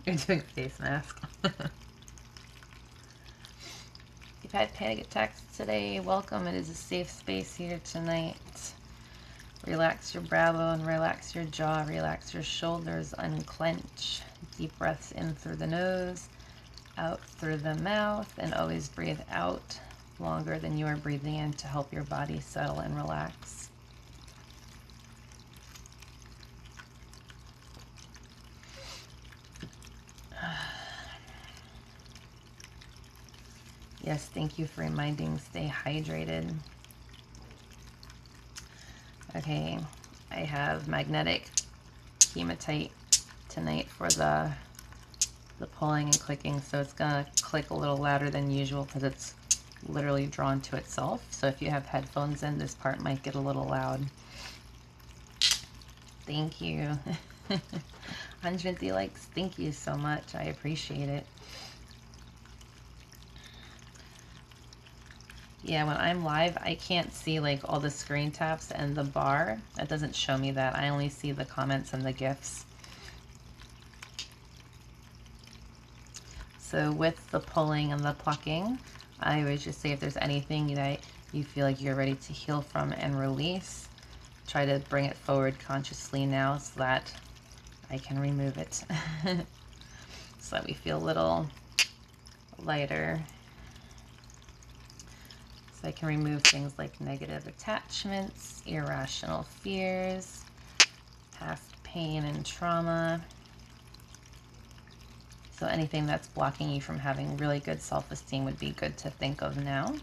Speaker 1: You're doing face mask. You've had panic attacks today. Welcome. It is a safe space here tonight. Relax your brow bone, relax your jaw, relax your shoulders, unclench. Deep breaths in through the nose, out through the mouth, and always breathe out longer than you are breathing in to help your body settle and relax. Yes, thank you for reminding. Stay hydrated. Okay, I have magnetic hematite tonight for the pulling and clicking, so it's gonna click a little louder than usual because it's literally drawn to itself. So if you have headphones in, this part might get a little loud. Thank you. 150 likes. Thank you so much. I appreciate it. Yeah, when I'm live, I can't see like all the screen taps and the bar. It doesn't show me that. I only see the comments and the GIFs. So with the pulling and the plucking, I always just say if there's anything that you feel like you're ready to heal from and release, try to bring it forward consciously now so that I can remove it. So that we feel a little lighter. So I can remove things like negative attachments, irrational fears, past pain and trauma. So anything that's blocking you from having really good self-esteem would be good to think of now.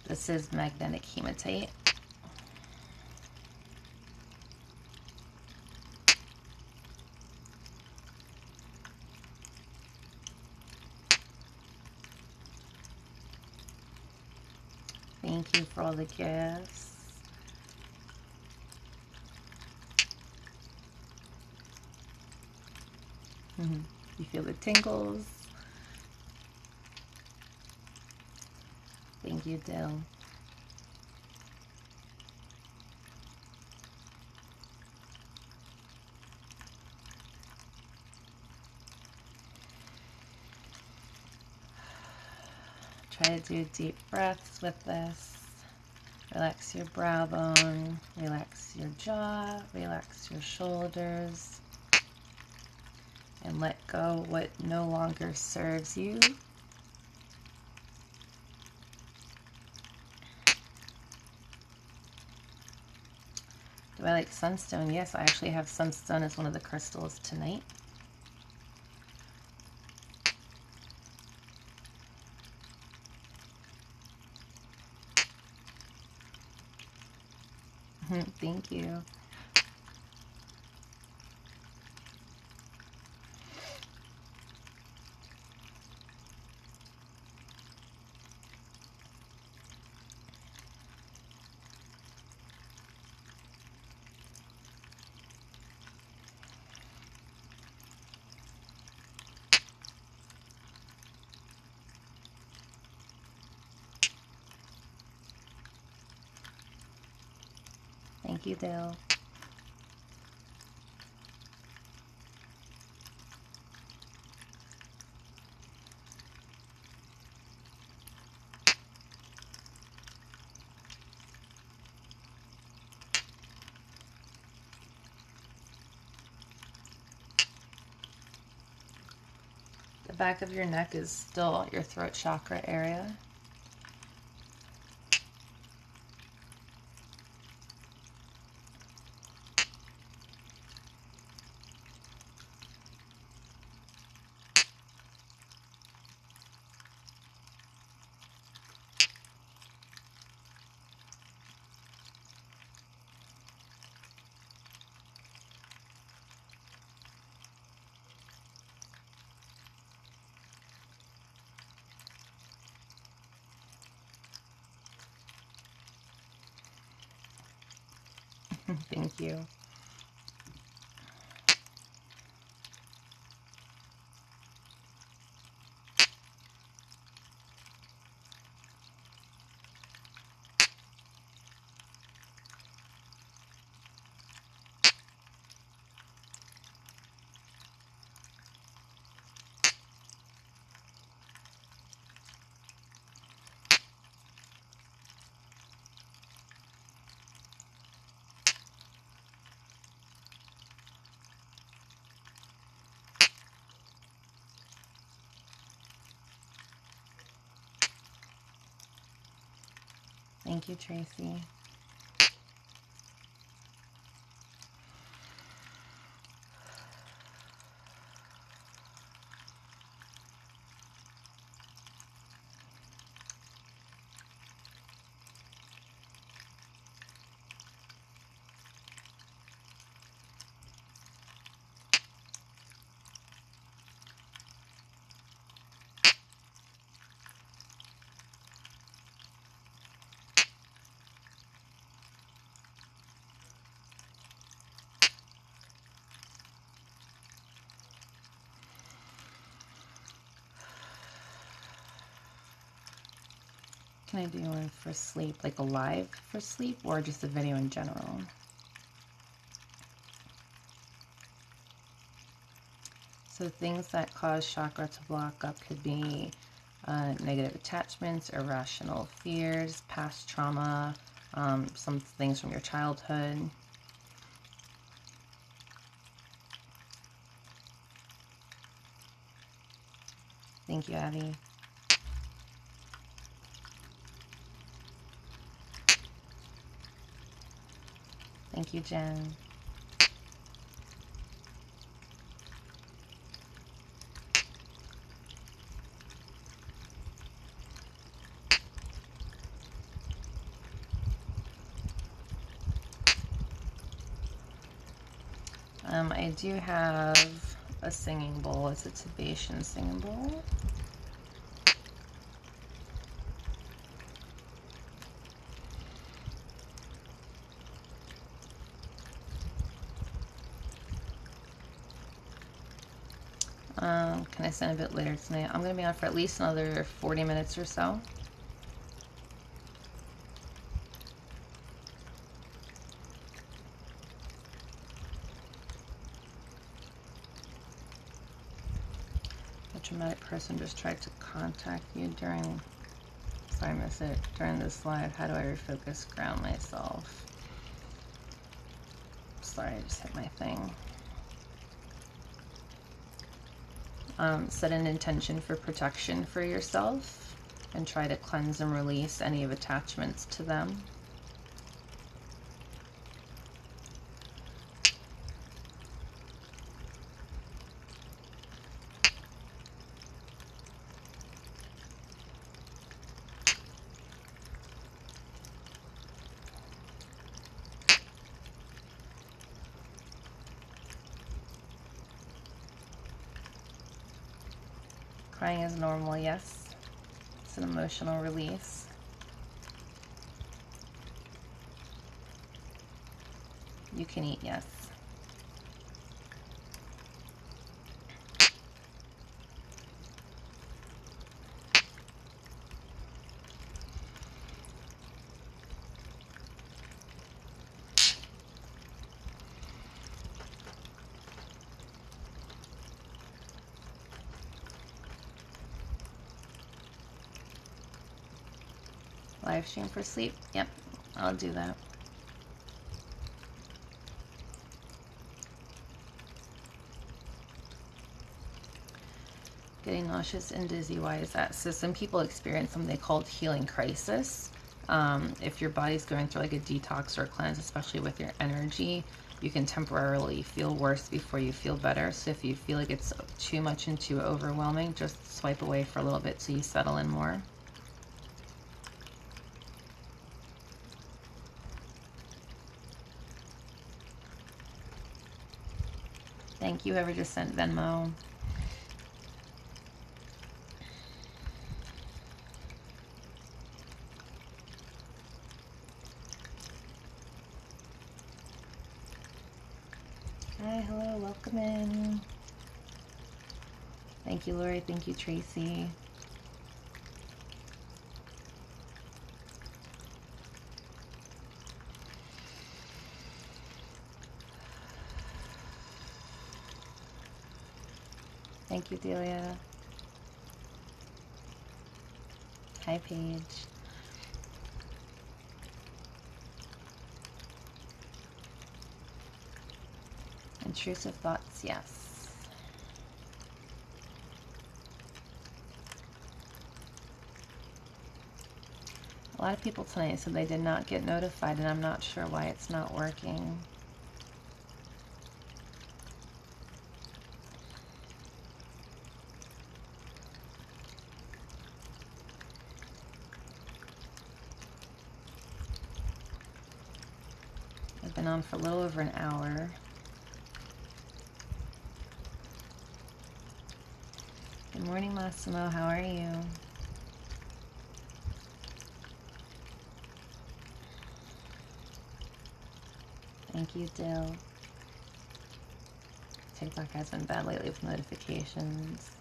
Speaker 1: This is magnetic hematite. Thank you for all the gifts. You feel the tingles. Thank you, Dill. Try to do deep breaths with this. Relax your brow bone, relax your jaw, relax your shoulders, and let go what no longer serves you. Do I like Sunstone? Yes, I actually have Sunstone as one of the crystals tonight. Thank you. Thank you, Dale. back of your neck is still your throat chakra area. Thank you. Thank you, Tracy. Can I do one for sleep, like a live for sleep, or just a video in general? So things that cause chakra to block up could be negative attachments, irrational fears, past trauma, some things from your childhood. Thank you, Abby. Thank you, Jen. I do have a singing bowl. It's a Tibetan singing bowl. Can I send a bit later tonight? I'm going to be on for at least another 40 minutes or so. A traumatic person just tried to contact you during, sorry I missed it, during this live. How do I refocus, ground myself? Sorry, I just hit my thing. Set an intention for protection for yourself and try to cleanse and release any of attachments to them. Crying is normal, yes. It's an emotional release. You can eat, yes. Live stream for sleep? Yep, I'll do that. Getting nauseous and dizzy, why is that? So some people experience something called healing crisis. If your body's going through like a detox or a cleanse, especially with your energy, you can temporarily feel worse before you feel better. So if you feel like it's too much and too overwhelming, just swipe away for a little bit so you settle in more. Thank you, whoever just sent Venmo. Hi, hello, welcome in. Thank you, Lori. Thank you, Tracy. Thank you, Delia. Hi, Paige. Intrusive thoughts, yes. A lot of people tonight said they did not get notified, and I'm not sure why it's not working. I've been on for a little over an hour. Good morning, Massimo. How are you? Thank you, Dill. TikTok has been bad lately with notifications.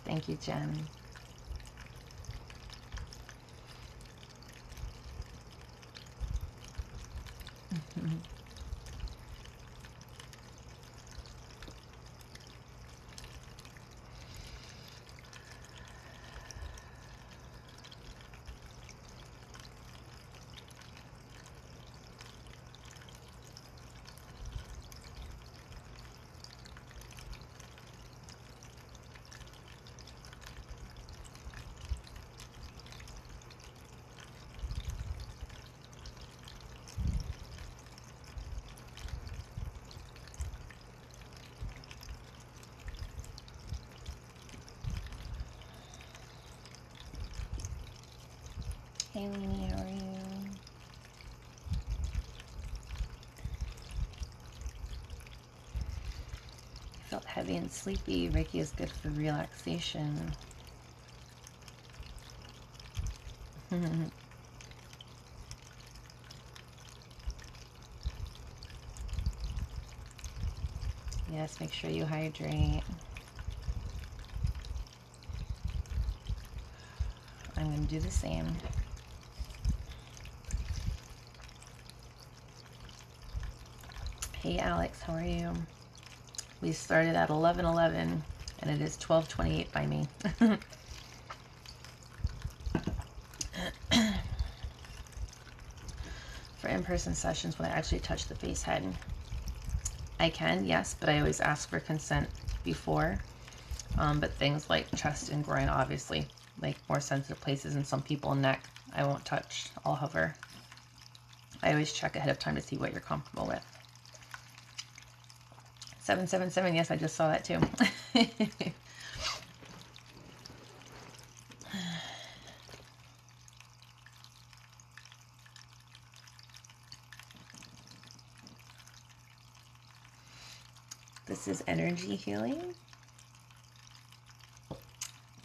Speaker 1: Thank you, Jen. Hey, Leanie, how are you? Felt heavy and sleepy. Reiki is good for relaxation. Yes, make sure you hydrate. I'm going to do the same. Hey, Alex, how are you? We started at 11:11, and it is 12:28 by me. For in-person sessions, when I actually touch the face head, I can, yes, but I always ask for consent before. But things like chest and groin, obviously, like more sensitive places, and some people neck, I won't touch. I'll hover. I always check ahead of time to see what you're comfortable with. 777, yes, I just saw that too. This is energy healing.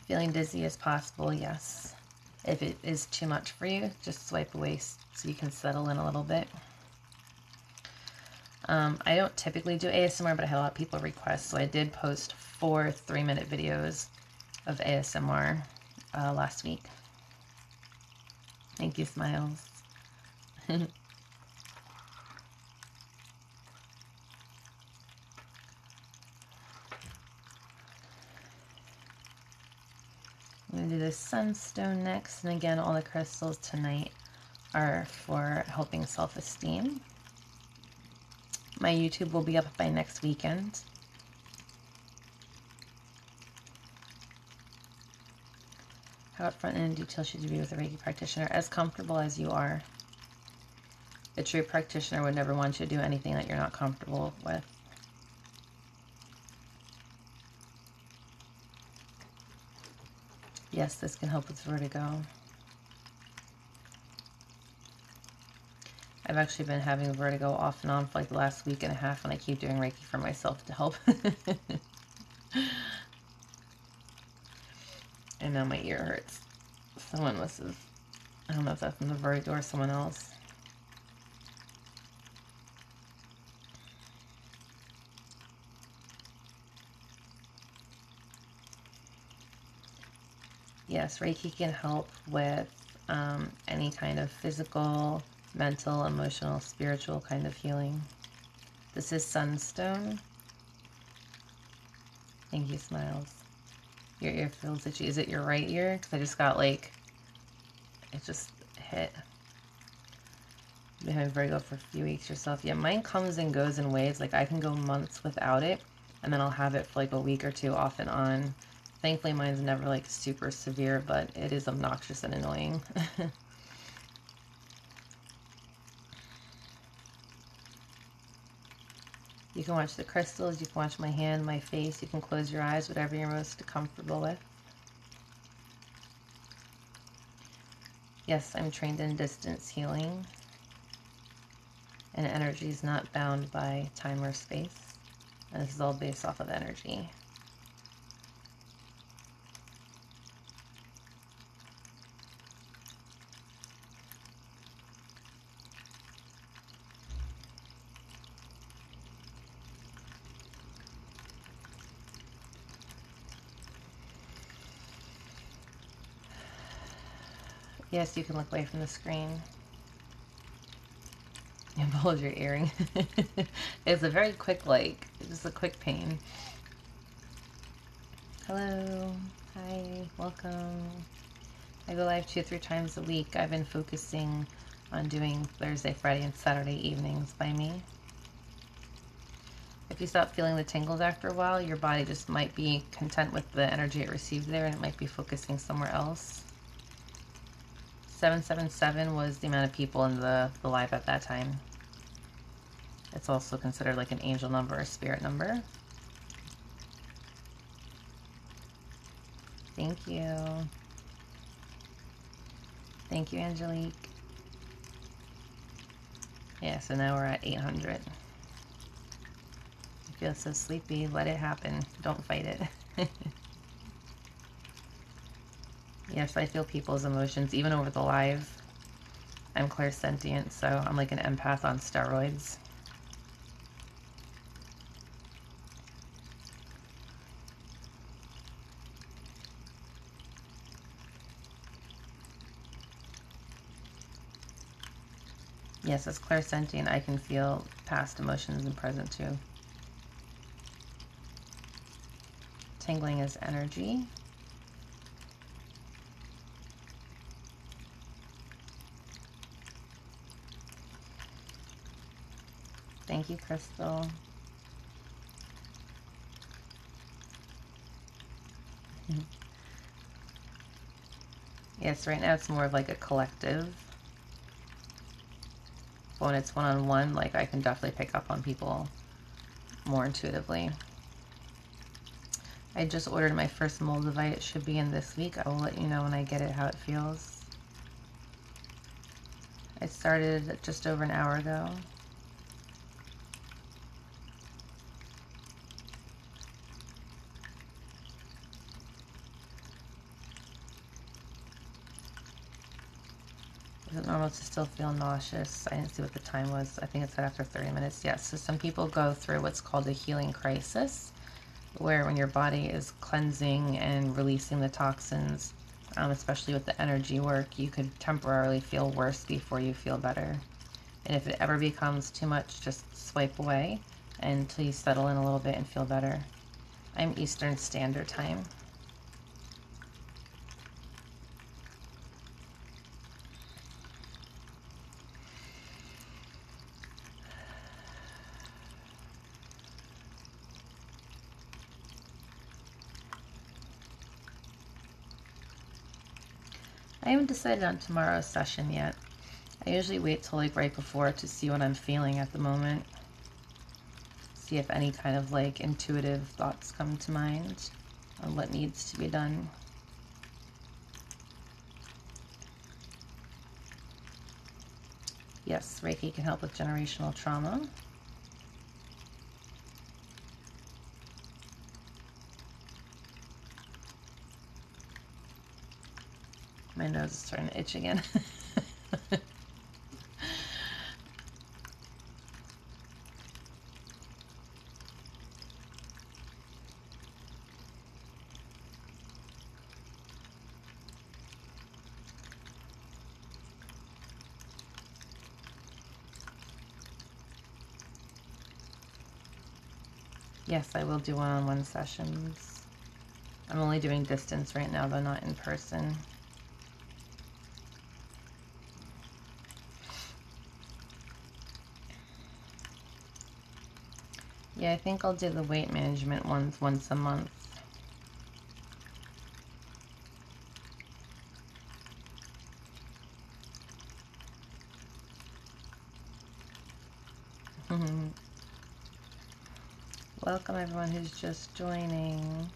Speaker 1: Feeling dizzy as possible, yes. If it is too much for you, just swipe away so you can settle in a little bit. I don't typically do ASMR, but I had a lot of people request, so I did post 4 3-minute videos of ASMR last week. Thank you, Smiles. I'm going to do the Sunstone next, and again, all the crystals tonight are for helping self-esteem. My YouTube will be up by next weekend. How upfront and in detail should you be with a Reiki practitioner? As comfortable as you are. A true practitioner would never want you to do anything that you're not comfortable with. Yes, this can help with vertigo. I've actually been having vertigo off and on for like the last week and a half, and I keep doing Reiki for myself to help. And now my ear hurts. Someone must have, I don't know if that's from the vertigo or someone else. Yes, Reiki can help with any kind of physical, mental, emotional, spiritual kind of healing. This is Sunstone. Thank you, Smiles. Your ear feels itchy. Is it your right ear? Because I just got like, it just hit. I've been having vertigo for a few weeks yourself. Yeah, mine comes and goes in waves. Like I can go months without it, and then I'll have it for like a week or two off and on. Thankfully, mine's never like super severe, but it is obnoxious and annoying. You can watch the crystals, you can watch my hand, my face, you can close your eyes, whatever you're most comfortable with. Yes, I'm trained in distance healing, and energy is not bound by time or space. And this is all based off of energy. Yes, you can look away from the screen. You pulled your earring. It's a very quick, like, just a quick pain. Hello. Hi. Welcome. I go live 2 or 3 times a week. I've been focusing on doing Thursday, Friday, and Saturday evenings by me. If you stop feeling the tingles after a while, your body just might be content with the energy it received there, and it might be focusing somewhere else. 777 was the amount of people in the live at that time. It's also considered like an angel number or spirit number. Thank you. Thank you, Angelique. Yeah, so now we're at 800. I feel so sleepy. Let it happen. Don't fight it. Yes, I feel people's emotions, even over the live. I'm clairsentient, so I'm like an empath on steroids. Yes, as clairsentient, I can feel past emotions and present too. Tingling is energy. Thank you, Crystal. Yes, right now it's more of like a collective. But when it's one-on-one, like I can definitely pick up on people more intuitively. I just ordered my first Moldavite. It should be in this week. I will let you know when I get it how it feels. I started just over an hour ago. Is it normal to still feel nauseous? I didn't see what the time was. I think it said after 30 minutes. Yes, so some people go through what's called a healing crisis, where when your body is cleansing and releasing the toxins, especially with the energy work, you could temporarily feel worse before you feel better. And if it ever becomes too much, just swipe away until you settle in a little bit and feel better. I'm Eastern Standard Time. I haven't decided on tomorrow's session yet. I usually wait till like right before to see what I'm feeling at the moment. See if any kind of like intuitive thoughts come to mind on what needs to be done. Yes, Reiki can help with generational trauma. My nose is starting to itch again. Yes, I will do one-on-one sessions. I'm only doing distance right now, though, not in person. Yeah, I think I'll do the weight management ones once a month. Welcome everyone who's just joining.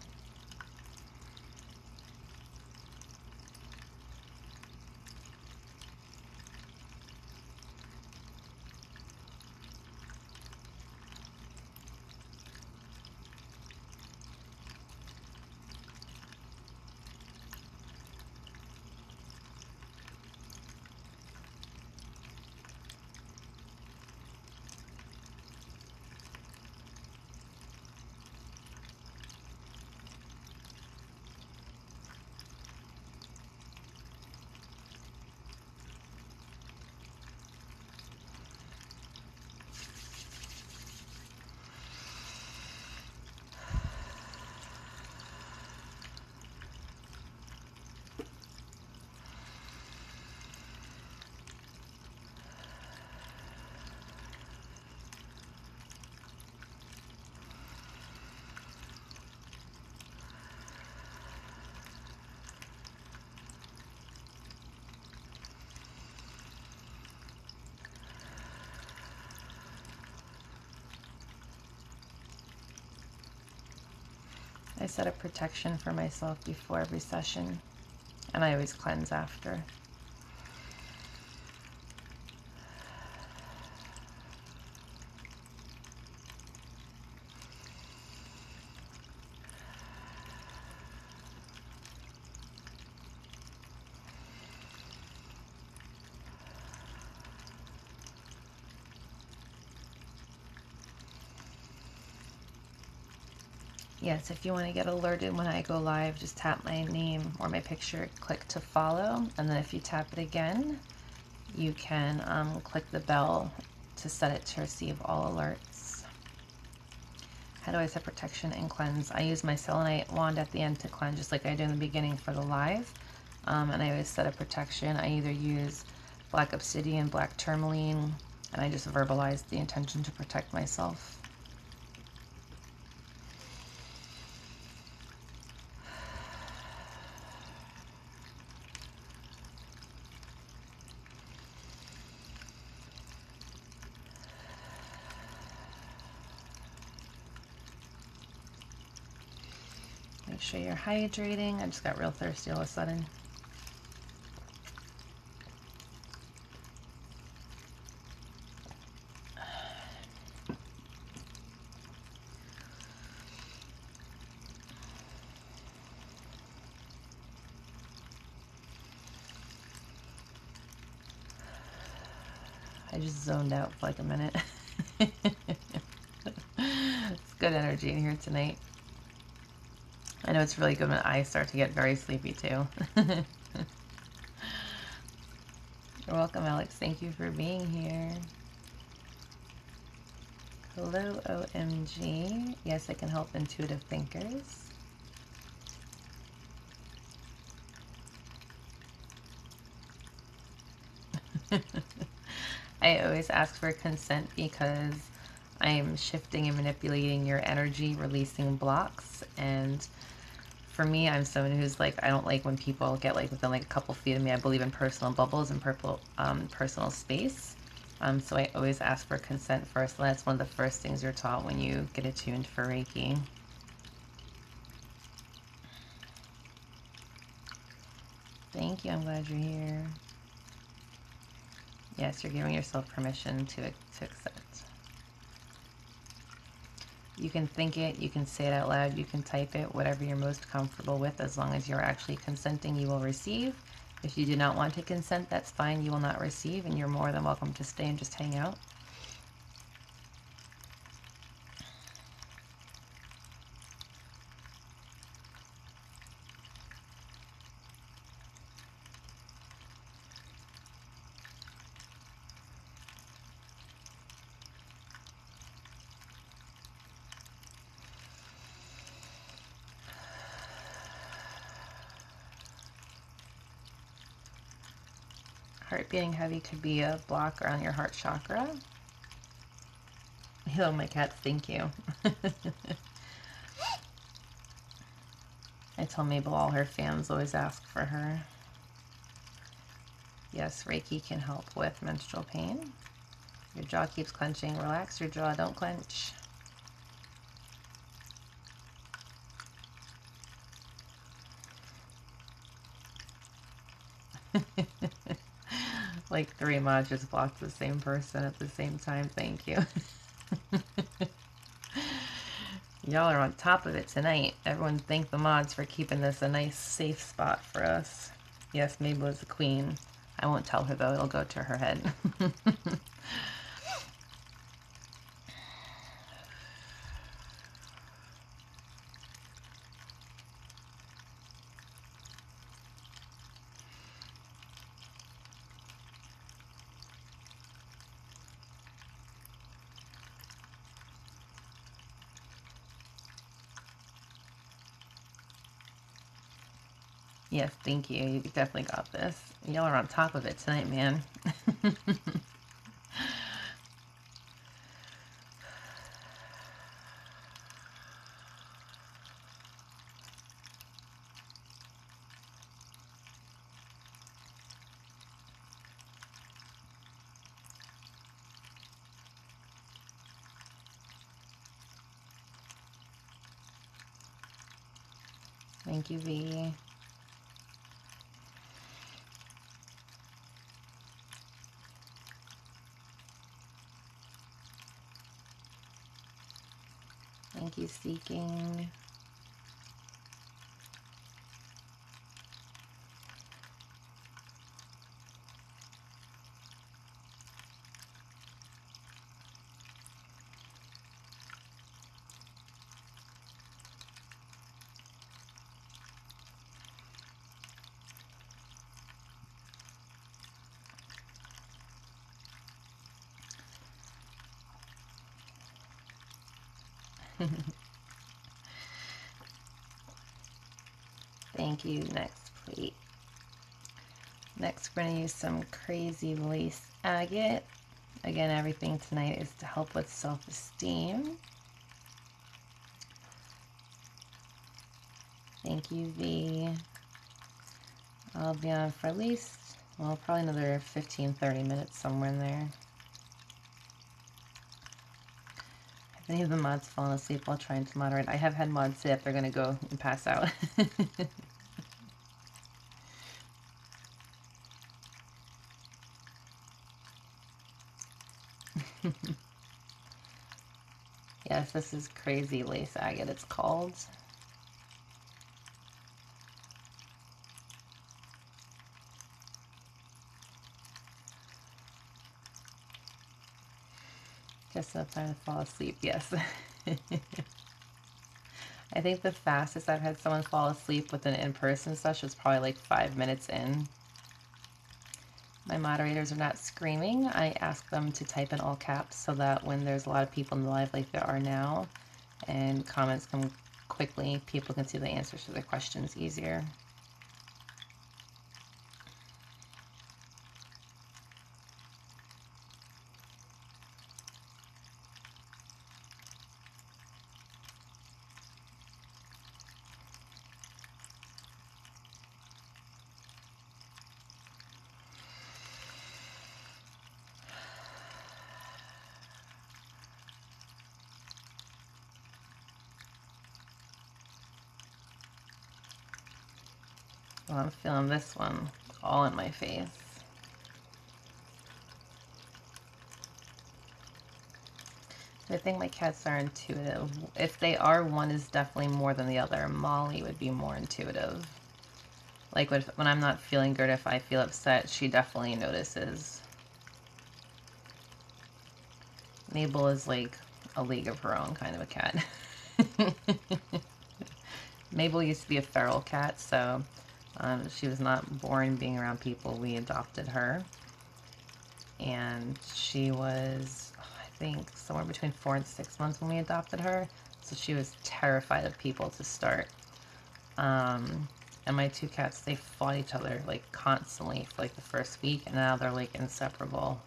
Speaker 1: I set a protection for myself before every session, and I always cleanse after. Yes, if you want to get alerted when I go live, just tap my name or my picture, click to follow, and then if you tap it again, you can click the bell to set it to receive all alerts. How do I set protection and cleanse? I use my selenite wand at the end to cleanse, just like I do in the beginning for the live. And I always set a protection. I either use black obsidian, black tourmaline, and I just verbalize the intention to protect myself. Make sure you're hydrating. I just got real thirsty all of a sudden. I just zoned out for like a minute. It's good energy in here tonight. I know it's really good when I start to get very sleepy too. You're welcome, Alex. Thank you for being here. Hello, OMG. Yes, I can help intuitive thinkers. I always ask for consent because I'm shifting and manipulating your energy, releasing blocks, and for me, I'm someone who's like, I don't like when people get like within like a couple feet of me. I believe in personal bubbles and personal space. So I always ask for consent first. And that's one of the first things you're taught when you get attuned for Reiki. Thank you. I'm glad you're here. Yes, you're giving yourself permission to accept. You can think it, you can say it out loud, you can type it, whatever you're most comfortable with. As long as you're actually consenting, you will receive. If you do not want to consent, that's fine. You will not receive, and you're more than welcome to stay and just hang out. Heart beating heavy could be a block around your heart chakra. Hello, my cats. Thank you. I tell Mabel all her fans always ask for her. Yes, Reiki can help with menstrual pain. Your jaw keeps clenching. Relax your jaw. Don't clench. Like 3 mods just blocked the same person at the same time. Thank you. Y'all are on top of it tonight. Everyone thank the mods for keeping this a nice safe spot for us. Yes, Mabel is the queen. I won't tell her though. It'll go to her head. Yes, thank you. You definitely got this. Y'all are on top of it tonight, man. Thank you, V. Thank you, Seeking. Thank you. Next, please. Next, we're going to use some crazy lace agate. Again, everything tonight is to help with self-esteem. Thank you, V. I'll be on for at least, well, probably another 15-30 minutes, somewhere in there. If any of the mods fallen asleep while trying to moderate, I have had mods say that they're going to go and pass out. Yes, this is crazy lace agate, it's called. Just enough time to fall asleep, yes. I think the fastest I've had someone fall asleep with an in-person session was probably like 5 minutes in. My moderators are not screaming. I ask them to type in all caps so that when there's a lot of people in the live like there are now, and comments come quickly, people can see the answers to their questions easier. Well, I'm feeling this one all in my face. I think my cats are intuitive. If they are, one is definitely more than the other. Molly would be more intuitive. Like when I'm not feeling good, if I feel upset, she definitely notices. Mabel is like a league of her own kind of a cat. Mabel used to be a feral cat, so she was not born being around people. We adopted her. And she was, I think, somewhere between 4 and 6 months when we adopted her. So she was terrified of people to start. And my two cats, they fought each other like constantly for like the first week, and now they're like inseparable.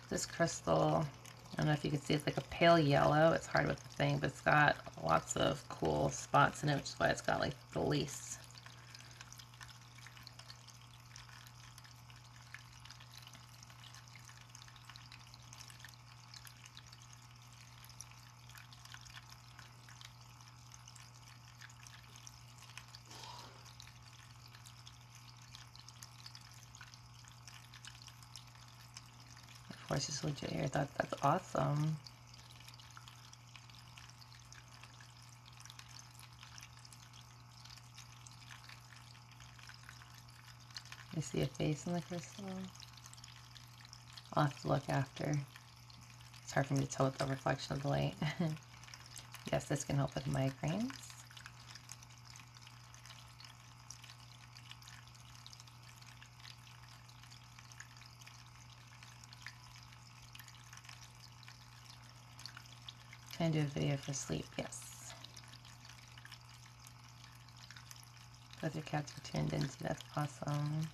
Speaker 1: This crystal, I don't know if you can see, it's like a pale yellow. It's hard with the thing, but it's got lots of cool spots in it, which is why it's got like the lace. Of course, it's legit here. That's awesome. You see a face in the crystal? I'll have to look after. It's hard for me to tell with the reflection of the light. Yes, this can help with migraines. Can I do a video for sleep? Yes. Both your cats are tuned into. That's awesome.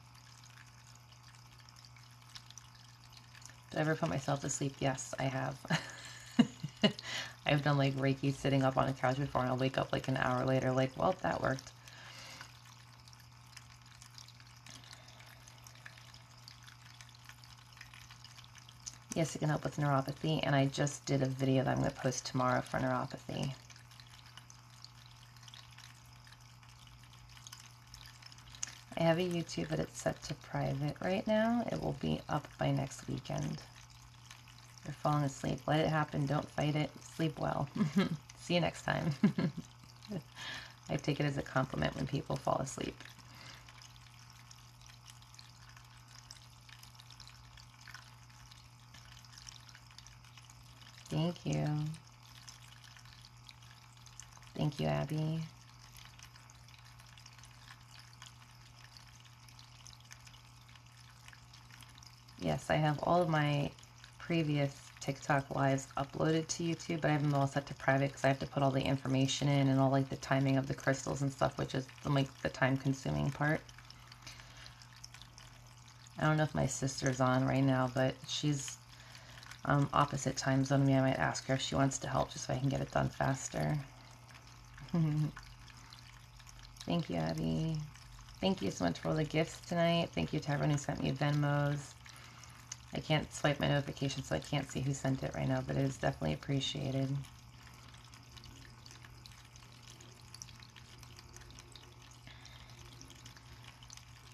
Speaker 1: Did I ever put myself to sleep? Yes, I have. I've done like Reiki sitting up on a couch before, and I'll wake up like an hour later like, well, that worked. Yes, it can help with neuropathy, and I just did a video that I'm going to post tomorrow for neuropathy. I have a YouTube, but it's set to private right now. It will be up by next weekend. You're falling asleep. Let it happen. Don't fight it. Sleep well. See you next time. I take it as a compliment when people fall asleep. Thank you. Thank you, Abby. Yes, I have all of my previous TikTok lives uploaded to YouTube, but I have them all set to private because I have to put all the information in and all like the timing of the crystals and stuff, which is like the time-consuming part. I don't know if my sister's on right now, but she's opposite time zone to me. I might ask her if she wants to help just so I can get it done faster. Thank you, Abby. Thank you so much for all the gifts tonight. Thank you to everyone who sent me Venmos. I can't swipe my notifications, so I can't see who sent it right now, but it is definitely appreciated.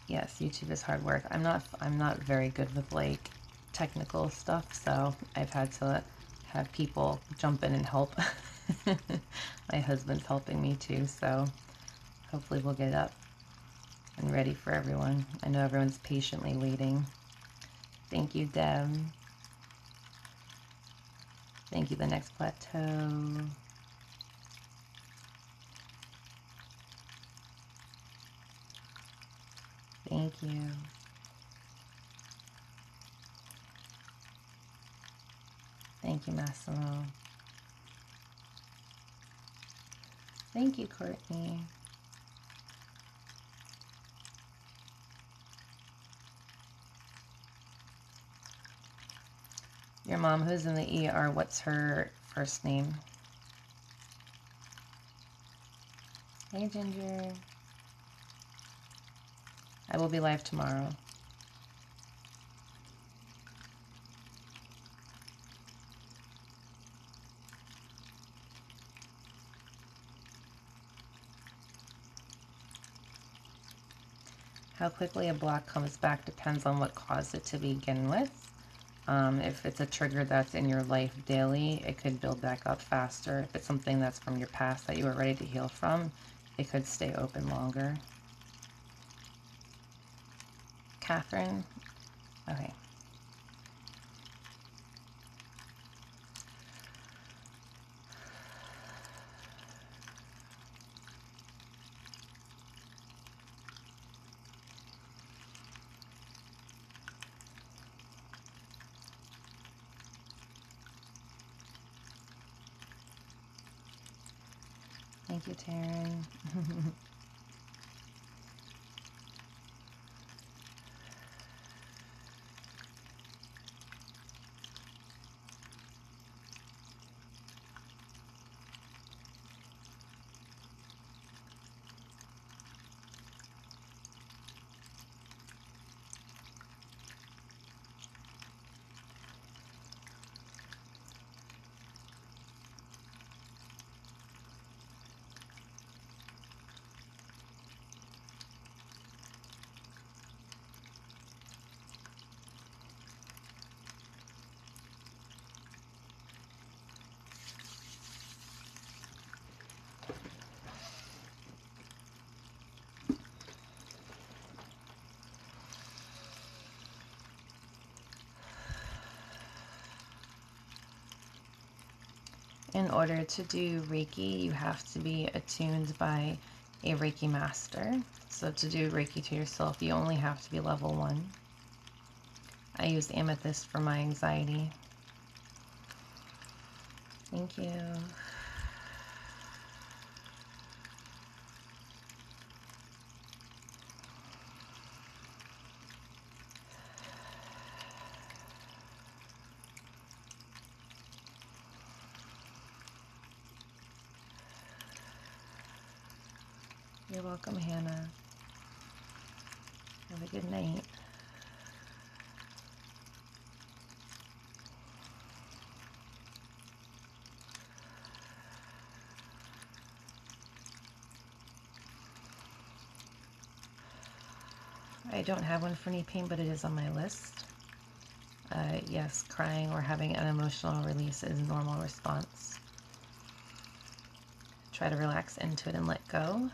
Speaker 1: Yes, YouTube is hard work. I'm not very good with like technical stuff, so I've had to have people jump in and help. My husband's helping me too, so hopefully we'll get it up and ready for everyone. I know everyone's patiently waiting. Thank you, Deb. Thank you, The Next Plateau. Thank you. Thank you, Massimo. Thank you, Courtney. Your mom, who's in the ER, what's her first name? Hey, Ginger. I will be live tomorrow. How quickly a block comes back depends on what caused it to begin with. If it's a trigger that's in your life daily, it could build back up faster. If it's something that's from your past that you were ready to heal from, it could stay open longer. Catherine? Okay. Thank you, Taryn. In order to do Reiki, you have to be attuned by a Reiki master. So to do Reiki to yourself, you only have to be level 1. I use amethyst for my anxiety. Thank you. You're welcome, Hannah. Have a good night. I don't have one for knee pain, but it is on my list. Yes, crying or having an emotional release is a normal response. Try to relax into it and let go.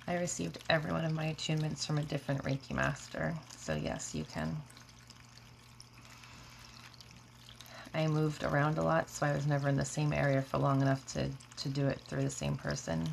Speaker 1: I received every one of my attunements from a different Reiki master, so yes, you can. I moved around a lot, so I was never in the same area for long enough to do it through the same person.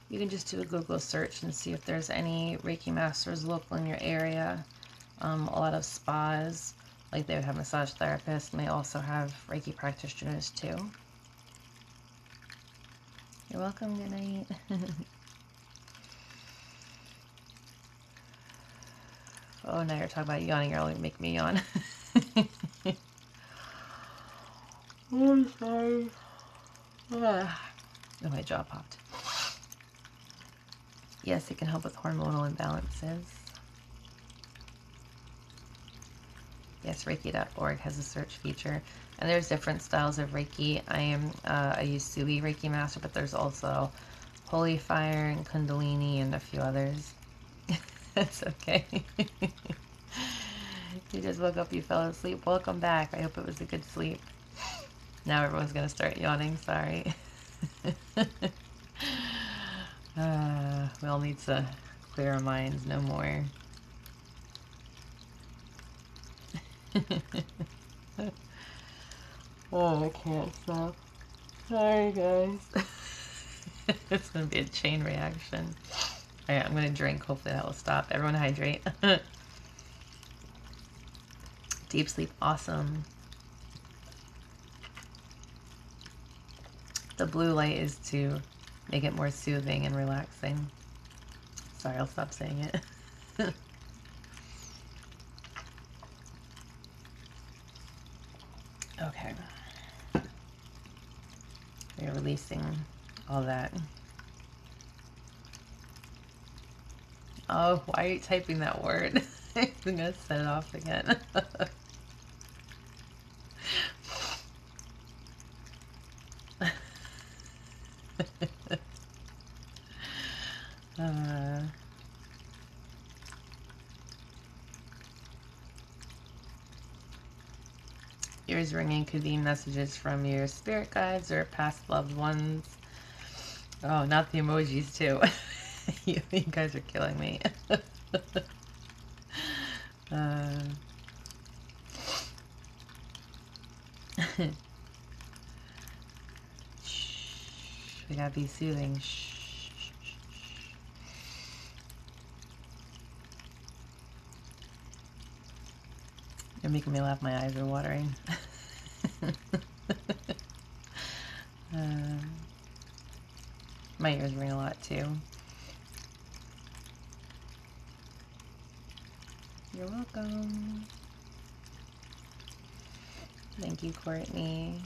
Speaker 1: You can just do a Google search and see if there's any Reiki masters local in your area. A lot of spas, like they would have massage therapists, may also have Reiki practitioners too. You're welcome, good night. Oh, now you're talking about yawning, you're only making me yawn. Oh, I'm sorry. Oh, my jaw popped. Yes, it can help with hormonal imbalances. Yes, Reiki.org has a search feature, and there's different styles of Reiki. I use Sui Reiki Master, but there's also Holy Fire and Kundalini and a few others. That's okay. You just woke up, you fell asleep. Welcome back. I hope it was a good sleep. Now everyone's gonna start yawning. Sorry. We all need to clear our minds. No more. Oh, I can't stop. Sorry, guys. It's gonna be a chain reaction. Alright, I'm gonna drink. Hopefully that will stop. Everyone hydrate. Deep sleep, awesome. The blue light is to make it more soothing and relaxing. Sorry, I'll stop saying it. Okay. You're releasing all that. Oh, why are you typing that word? I'm gonna set it off again. Ears ringing could be messages from your spirit guides or past loved ones. Oh, not the emojis too. You guys are killing me. Shh, we gotta be soothing. Shh, shh, shh, shh. You're making me laugh. My eyes are watering. My ears ring a lot too. You're welcome. Thank you, Courtney.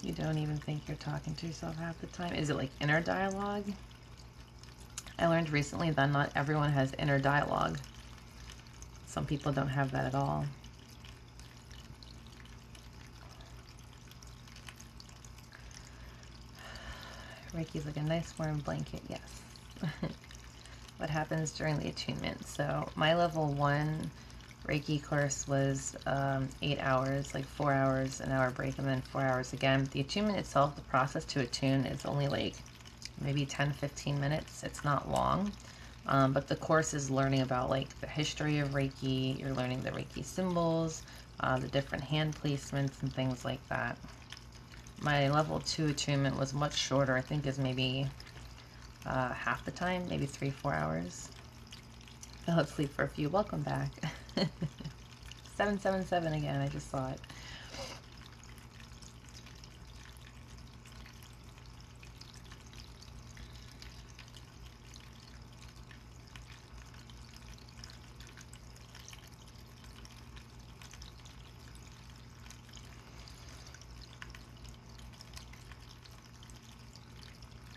Speaker 1: You don't even think you're talking to yourself half the time. Is it like inner dialogue? I learned recently that not everyone has inner dialogue. Some people don't have that at all. Reiki's like a nice warm blanket, yes. What happens during the attunement? So my level 1 Reiki course was 8 hours, like 4 hours, an hour break, and then 4 hours again. The attunement itself, the process to attune, is only like maybe 10-15 minutes. It's not long, but the course is learning about like the history of Reiki. You're learning the Reiki symbols, the different hand placements and things like that. My level 2 attunement was much shorter. I think is maybe half the time, maybe 3-4 hours. Fell asleep for a few. Welcome back. 777 again. I just saw it.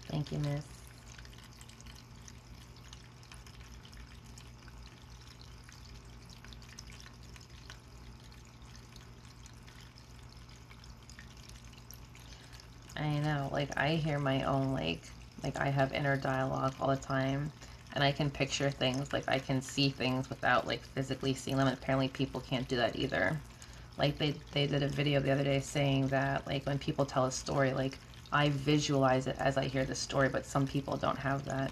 Speaker 1: Thank you, miss. I know, like I hear my own like I have inner dialogue all the time, and I can picture things, like I can see things without like physically seeing them. And apparently people can't do that either. Like they did a video the other day saying that like when people tell a story, like I visualize it as I hear the story, but some people don't have that.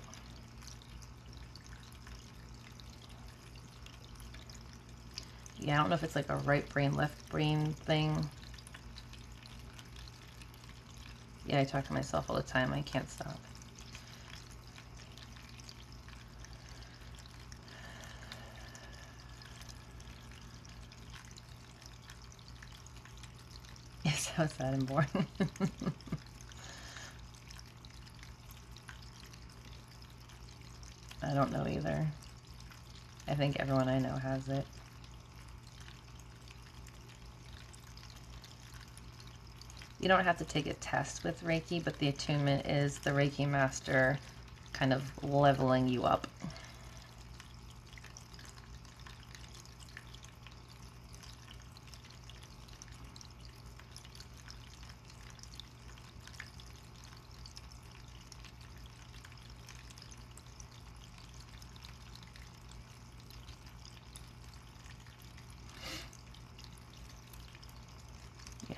Speaker 1: Yeah, I don't know if it's like a right brain, left brain thing. Yeah, I talk to myself all the time. I can't stop. Yes, how sad and boring. I don't know either. I think everyone I know has it. You don't have to take a test with Reiki, but the attunement is the Reiki master kind of leveling you up.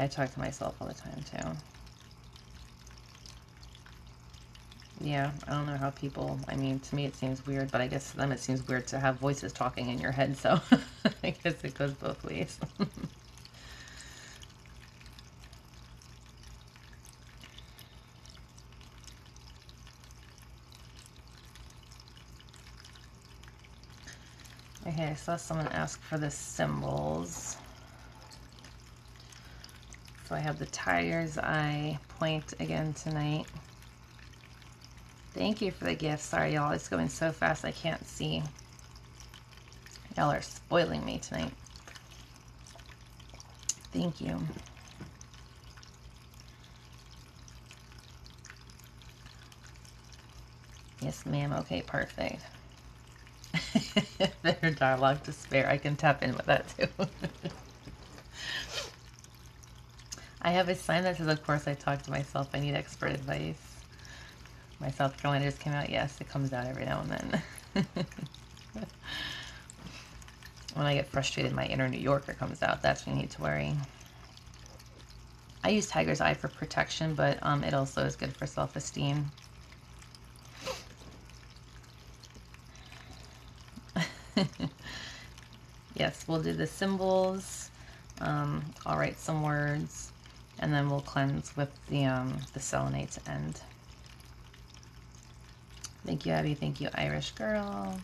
Speaker 1: I talk to myself all the time too. Yeah, I don't know how people, I mean, to me it seems weird, but I guess to them it seems weird to have voices talking in your head, so I guess it goes both ways. Okay, I saw someone ask for the symbols. So I have the tiger's eye point again tonight. Thank you for the gift. Sorry, y'all. It's going so fast I can't see. Y'all are spoiling me tonight. Thank you. Yes, ma'am. Okay, perfect. Better dialogue to spare. I can tap in with that too. I have a sign that says, of course, I talk to myself. I need expert advice. My South Carolina just came out. Yes, it comes out every now and then. When I get frustrated, my inner New Yorker comes out. That's when you need to worry. I use Tiger's Eye for protection, but it also is good for self-esteem. Yes, we'll do the symbols. I'll write some words, and then we'll cleanse with the selenite to end. Thank you, Abby. Thank you, Irish girl.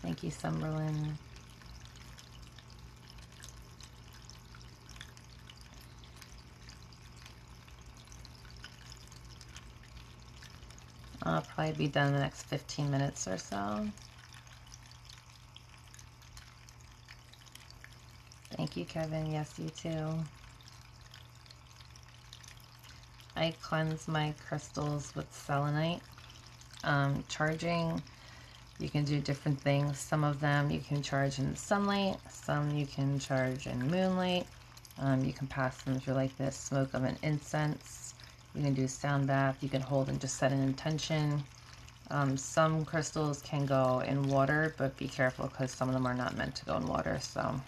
Speaker 1: Thank you, Summerlin. I'll probably be done in the next 15 minutes or so. Thank you, Kevin. Yes, you too. I cleanse my crystals with selenite. Charging, you can do different things. Some of them you can charge in sunlight, some you can charge in moonlight. You can pass them through like this smoke of an incense. You can do a sound bath. You can hold and just set an intention. Some crystals can go in water, but be careful because some of them are not meant to go in water. So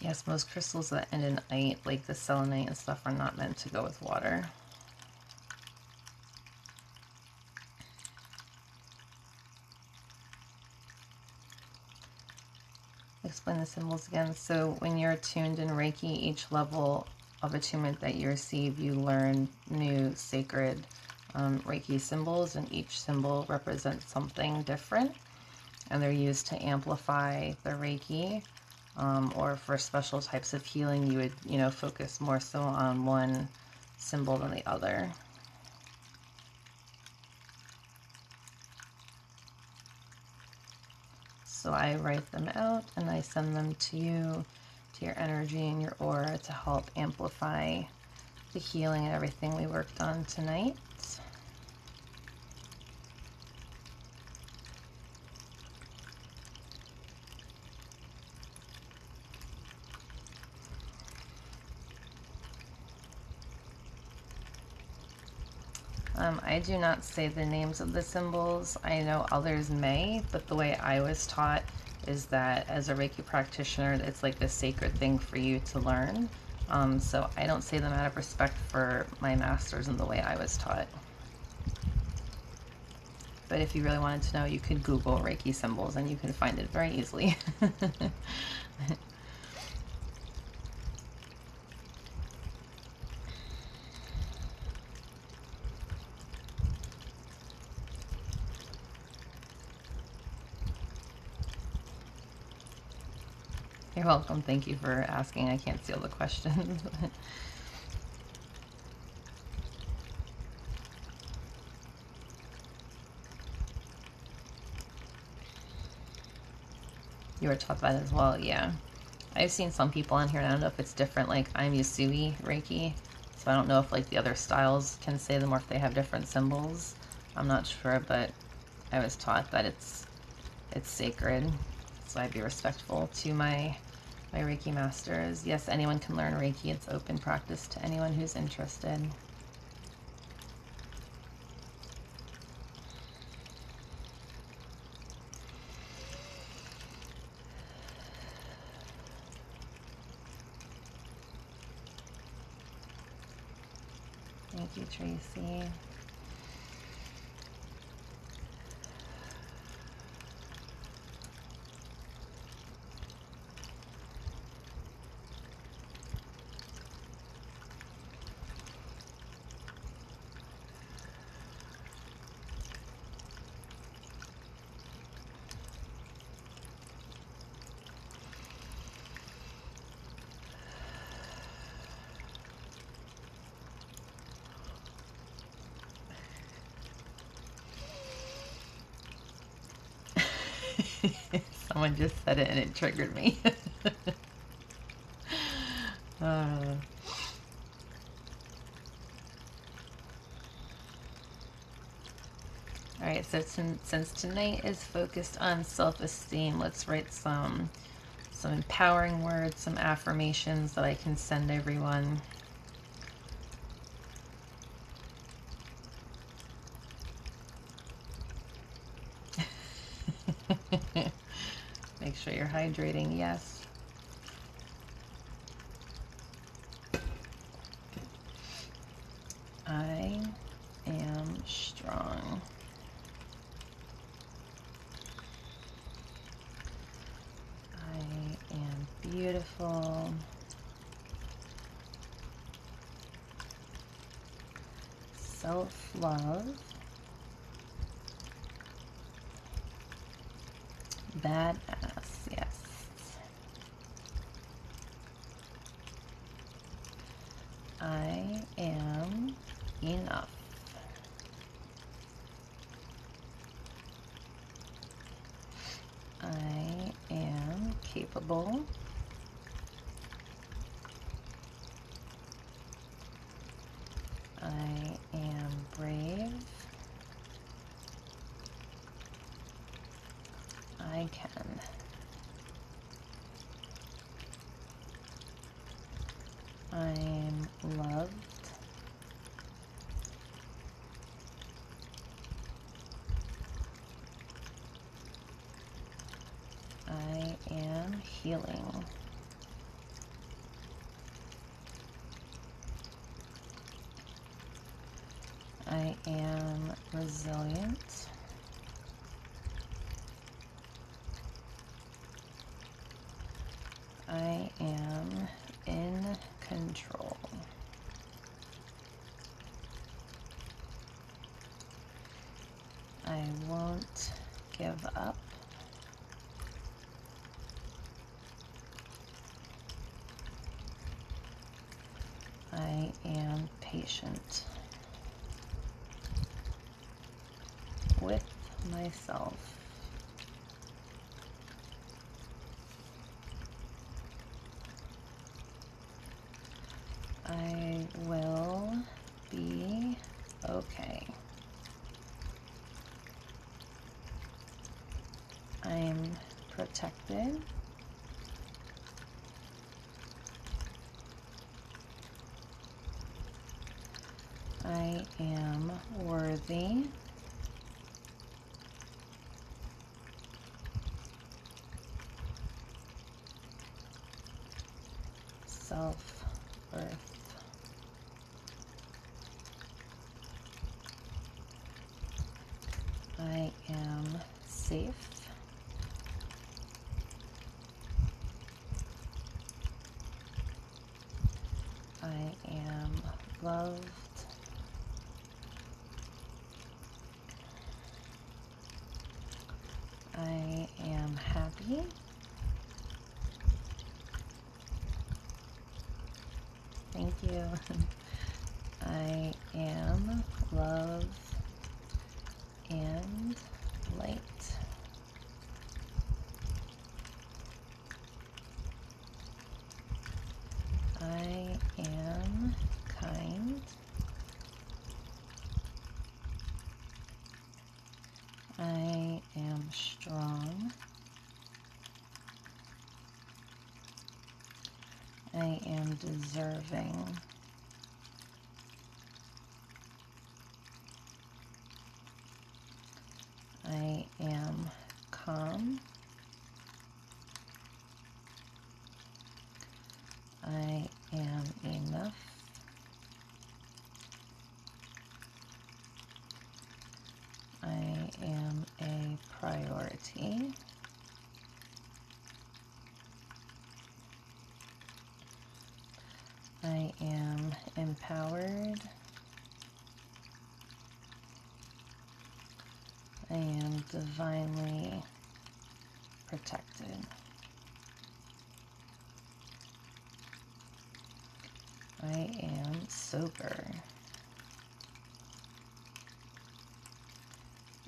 Speaker 1: yes, most crystals that end in ite, like the selenite and stuff, are not meant to go with water. Explain the symbols again. So when you're attuned in Reiki, each level of attunement that you receive, you learn new sacred Reiki symbols, and each symbol represents something different. and they're used to amplify the Reiki, or for special types of healing, you would, you know, focus more so on one symbol than the other. So I write them out and I send them to you, to your energy and your aura, to help amplify the healing and everything we worked on tonight. I do not say the names of the symbols. I know others may, but the way I was taught is that as a Reiki practitioner, it's like a sacred thing for you to learn. So I don't say them out of respect for my masters and the way I was taught. But if you really wanted to know, you could Google Reiki symbols and you can find it very easily. You're welcome. Thank you for asking. I can't see all the questions. You were taught that as well, yeah. I've seen some people on here, and I don't know if it's different, like I'm Yusui Reiki, so I don't know if like the other styles can say them or if they have different symbols. I'm not sure, but I was taught that it's sacred, so I'd be respectful to my Reiki masters. Yes, anyone can learn Reiki. It's open practice to anyone who's interested. Thank you, Tracy. Someone just said it and it triggered me. uh. Alright, so since tonight is focused on self-esteem, let's write some empowering words, some affirmations that I can send everyone. Make sure you're hydrating, yes. I am strong. I am beautiful. Self-love. Badass, yes. I am enough. I am capable. I am brave. I can. I am loved. I am healing. I am resilient. I am in control. I won't give up. am patient with myself. I will be okay. I'm protected. I am worthy. Self-worth. I am safe. I am loved. I am happy. Thank you. I am love and light. I am kind. I am strong. I am deserving. I am calm. I am enough. I am a priority. I am empowered. I am divinely protected. I am sober.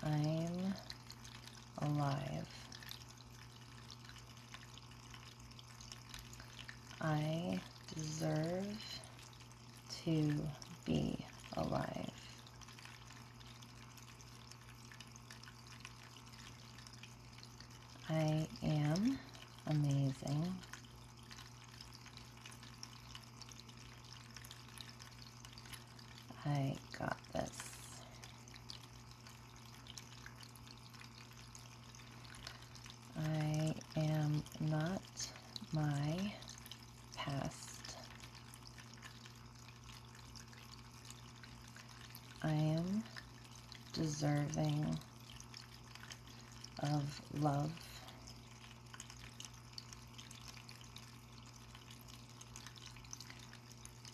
Speaker 1: I'm alive. I deserve to be alive. I am amazing. I got this. I am not my past. I am deserving of love.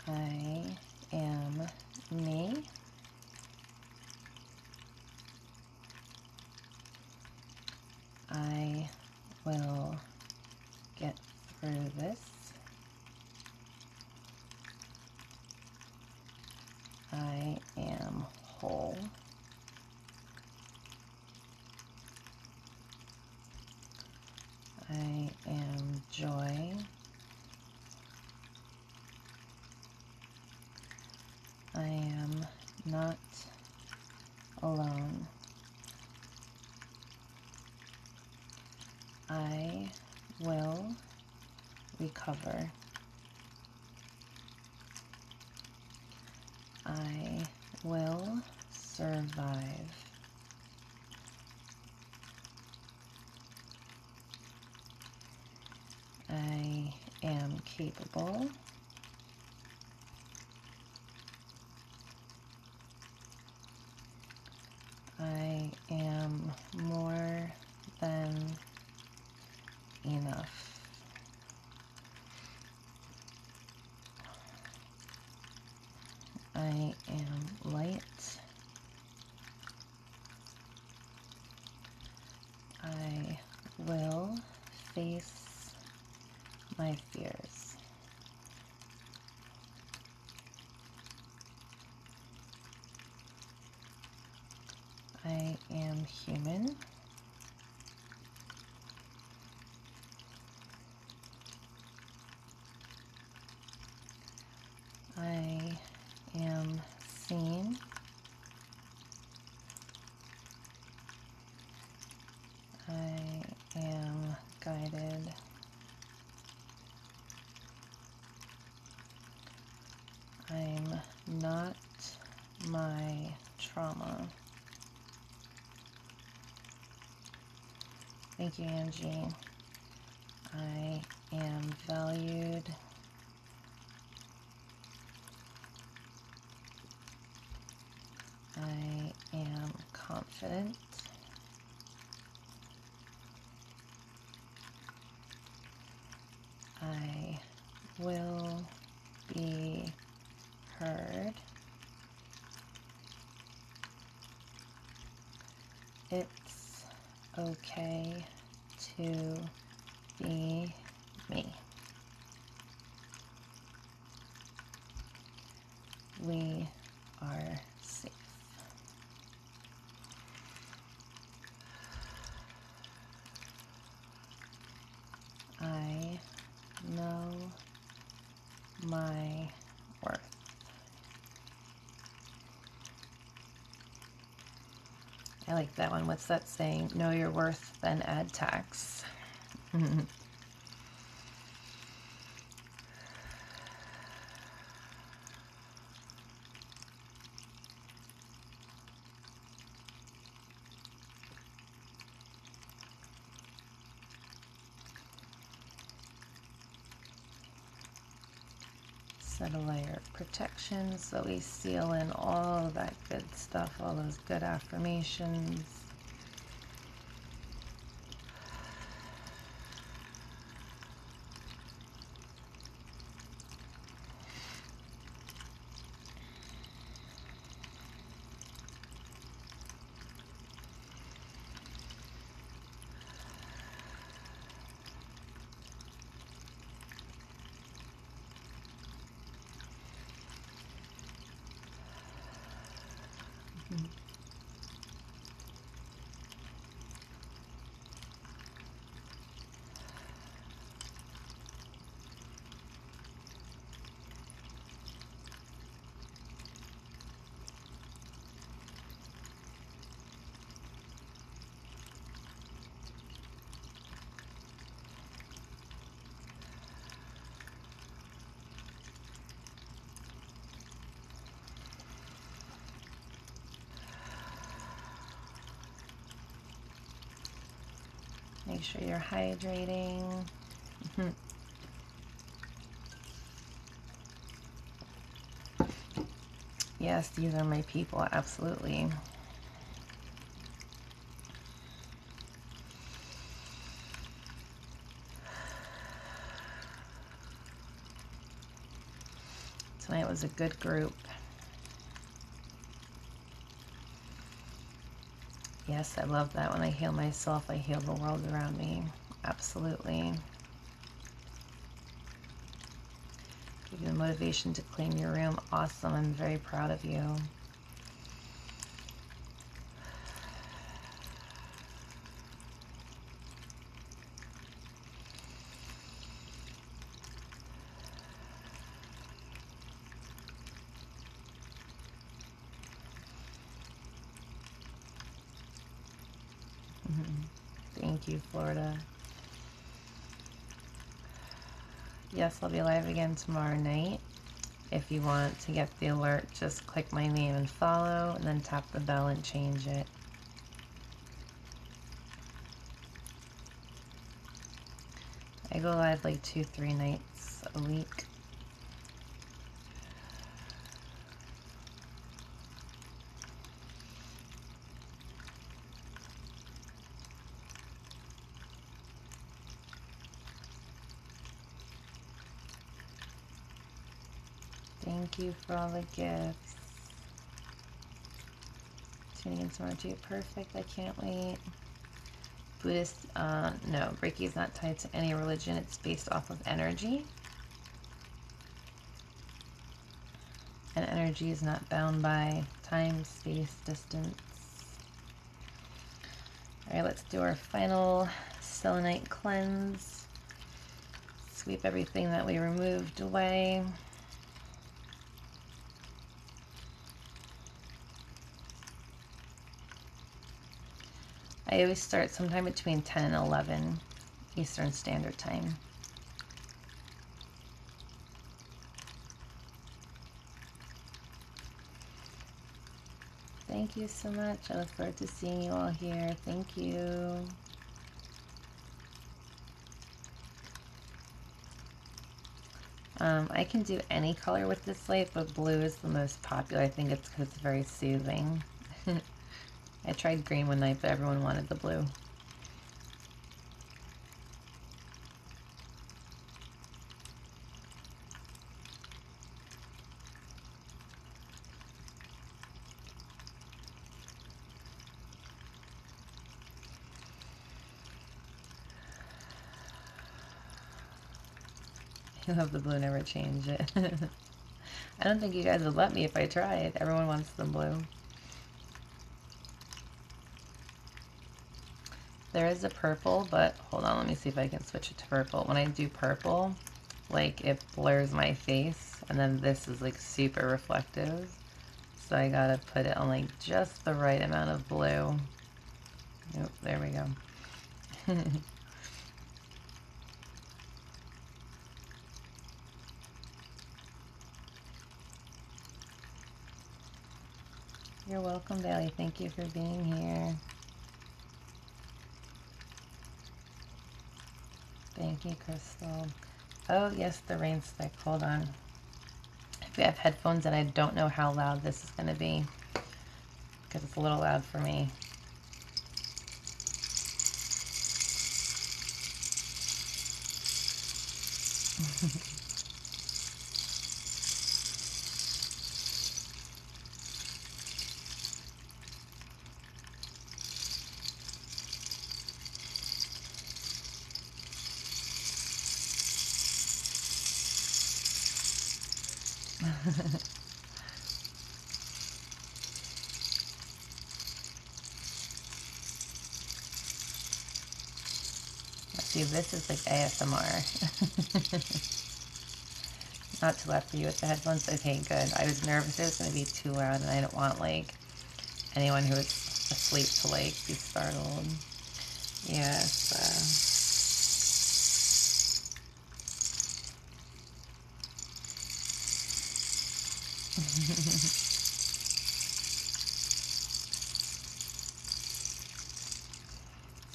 Speaker 1: I am me. I will get through this. I am whole. I am joy. I am not alone. I will recover. I will survive. I am capable. I am more than enough. I am light. I will face my fears. I'm not my trauma. Thank you, Angie. I am valued. I am confident. I will be heard. It's okay to be me. We are safe. I know my worth. I like that one. What's that saying? Know your worth, then add tax. Set a layer of protection so we seal in all of that good stuff, all those good affirmations. Make sure you're hydrating. Yes, these are my people, absolutely. Tonight was a good group. Yes, I love that. When I heal myself, I heal the world around me. Absolutely. Give you the motivation to clean your room. Awesome. I'm very proud of you. Thank you, Florida. Yes, I'll be live again tomorrow night. If you want to get the alert, just click my name and follow, and then tap the bell and change it. I go live like 2-3 nights a week. Thank you for all the gifts. Tuning in tomorrow too. Perfect. I can't wait. Buddhist, no, Reiki is not tied to any religion. It's based off of energy. And energy is not bound by time, space, distance. All right, let's do our final Selenite Cleanse. Sweep everything that we removed away. I always start sometime between 10 and 11 Eastern Standard Time. Thank you so much. I look forward to seeing you all here. Thank you. I can do any color with this light, but blue is the most popular. I think it's because it's very soothing. I tried green one night, but everyone wanted the blue. You love the blue, never change it. I don't think you guys would let me if I tried. Everyone wants the blue. There is a purple, but hold on, let me see if I can switch it to purple. When I do purple, like it blurs my face, and then this is like super reflective. So I gotta put it on like just the right amount of blue. Yep, there we go. You're welcome, Bailey. Thank you for being here. Thank you, Crystal. Oh, yes, the rain stick. Hold on. If you have headphones, and I don't know how loud this is going to be, because it's a little loud for me. Let's see, this is like ASMR. Not too loud for you with the headphones? Okay, good. I was nervous it was going to be too loud, and I don't want, like, anyone who is asleep to, like, be startled. Yes.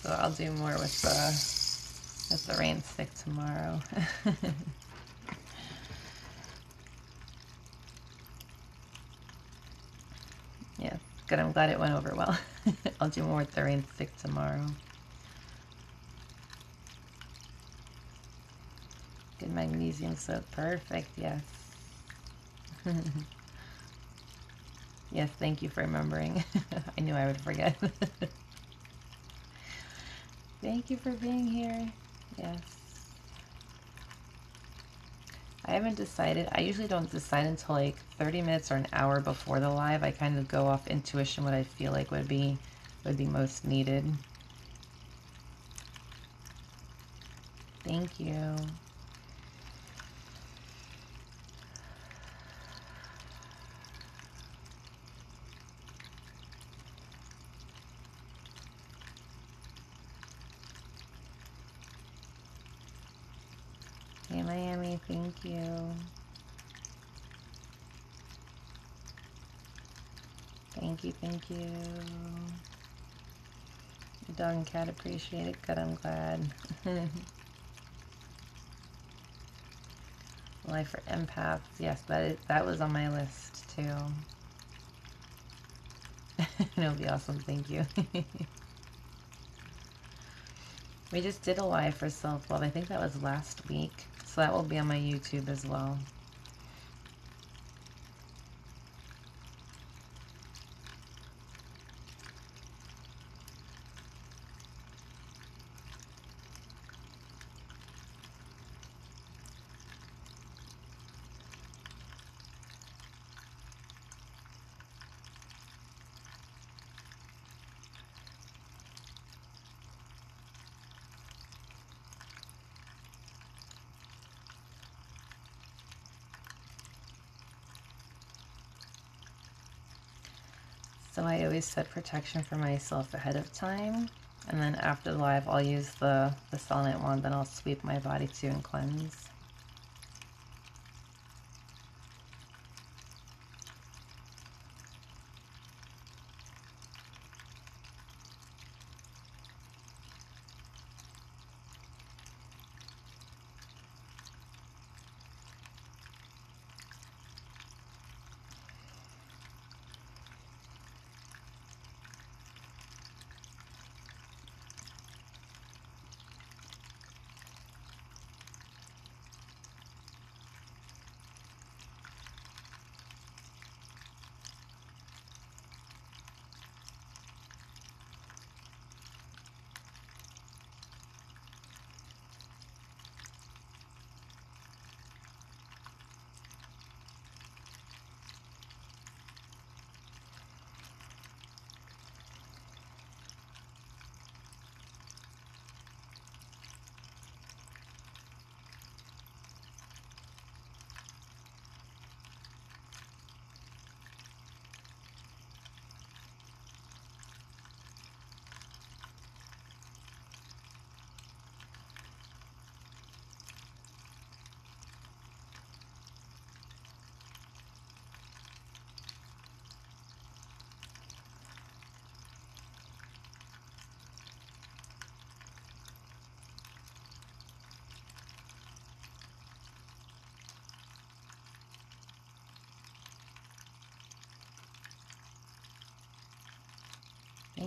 Speaker 1: So I'll do more with the rain stick tomorrow. Yeah, good. I'm glad it went over well. I'll do more with the rain stick tomorrow. Good magnesium soap. Perfect, yes. Yes, thank you for remembering. I knew I would forget. Thank you for being here. Yes. I haven't decided. I usually don't decide until like 30 minutes or an hour before the live. I kind of go off intuition what I feel like would be most needed. Thank you. Hey Miami, thank you. Thank you, thank you. Your dog and cat appreciate it. Good, I'm glad. Life for empaths. Yes, that was on my list too. It'll be awesome, thank you. We just did a live for self-love. I think that was last week. So that will be on my YouTube as well. So I always set protection for myself ahead of time, and then after the live I'll use the Selenite wand, then I'll sweep my body too and cleanse.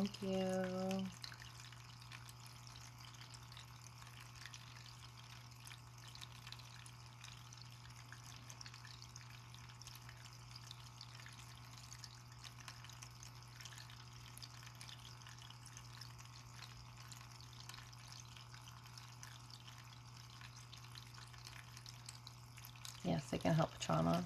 Speaker 1: Thank you. Yes, it can help trauma.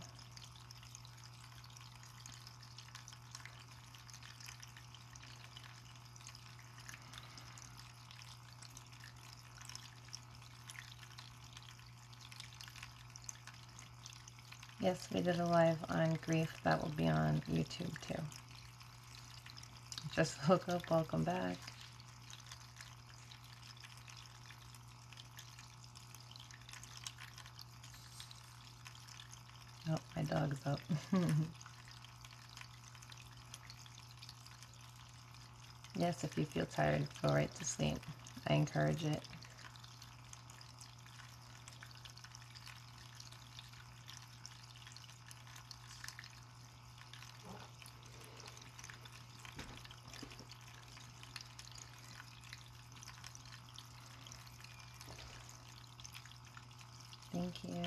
Speaker 1: Yes, we did a live on grief. That will be on YouTube too. Just woke up. Welcome back. Oh, my dog's up. Yes, if you feel tired, go right to sleep. I encourage it. Thank you.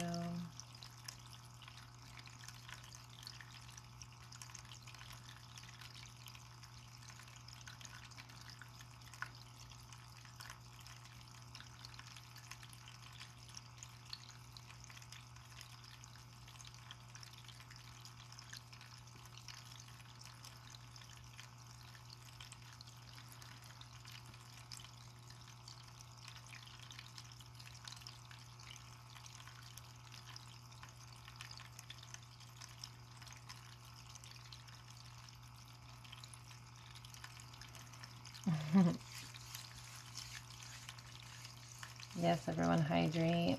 Speaker 1: Yes, everyone hydrate.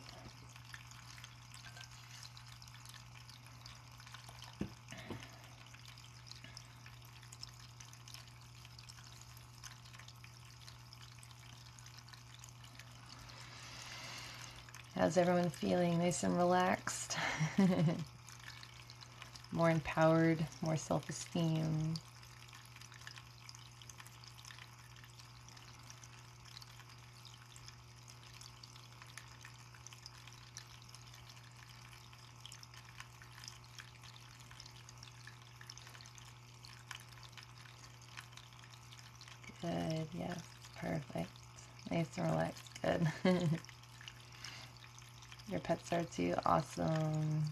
Speaker 1: How's everyone feeling? Nice and relaxed? More empowered, more self-esteem. Good, yes, perfect. Nice and relaxed, good. Your pets are too, awesome.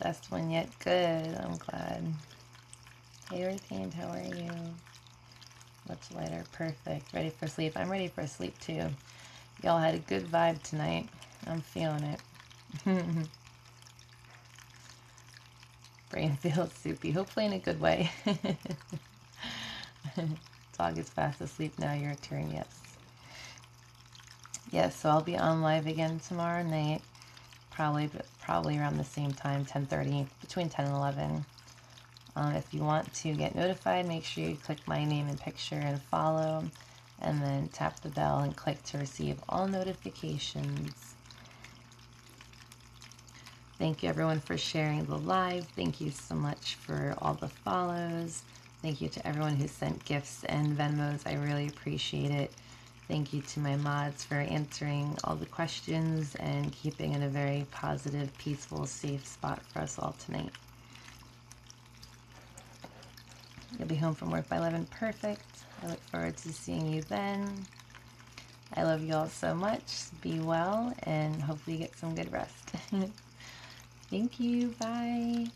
Speaker 1: Best one yet, good, I'm glad. Hey Retained, how are you? Much lighter, perfect. Ready for sleep? I'm ready for sleep too. Y'all had a good vibe tonight. I'm feeling it. Brain feels soupy, hopefully in a good way. Dog is fast asleep now, your turn, yes. Yes, so I'll be on live again tomorrow night, probably around the same time, 10:30, between 10 and 11. If you want to get notified, make sure you click my name and picture and follow, and then tap the bell and click to receive all notifications. Thank you everyone for sharing the live. Thank you so much for all the follows. Thank you to everyone who sent gifts and Venmos. I really appreciate it. Thank you to my mods for answering all the questions and keeping in a very positive, peaceful, safe spot for us all tonight. You'll be home from work by 11. Perfect. I look forward to seeing you then. I love you all so much. Be well and hopefully get some good rest. Thank you. Bye.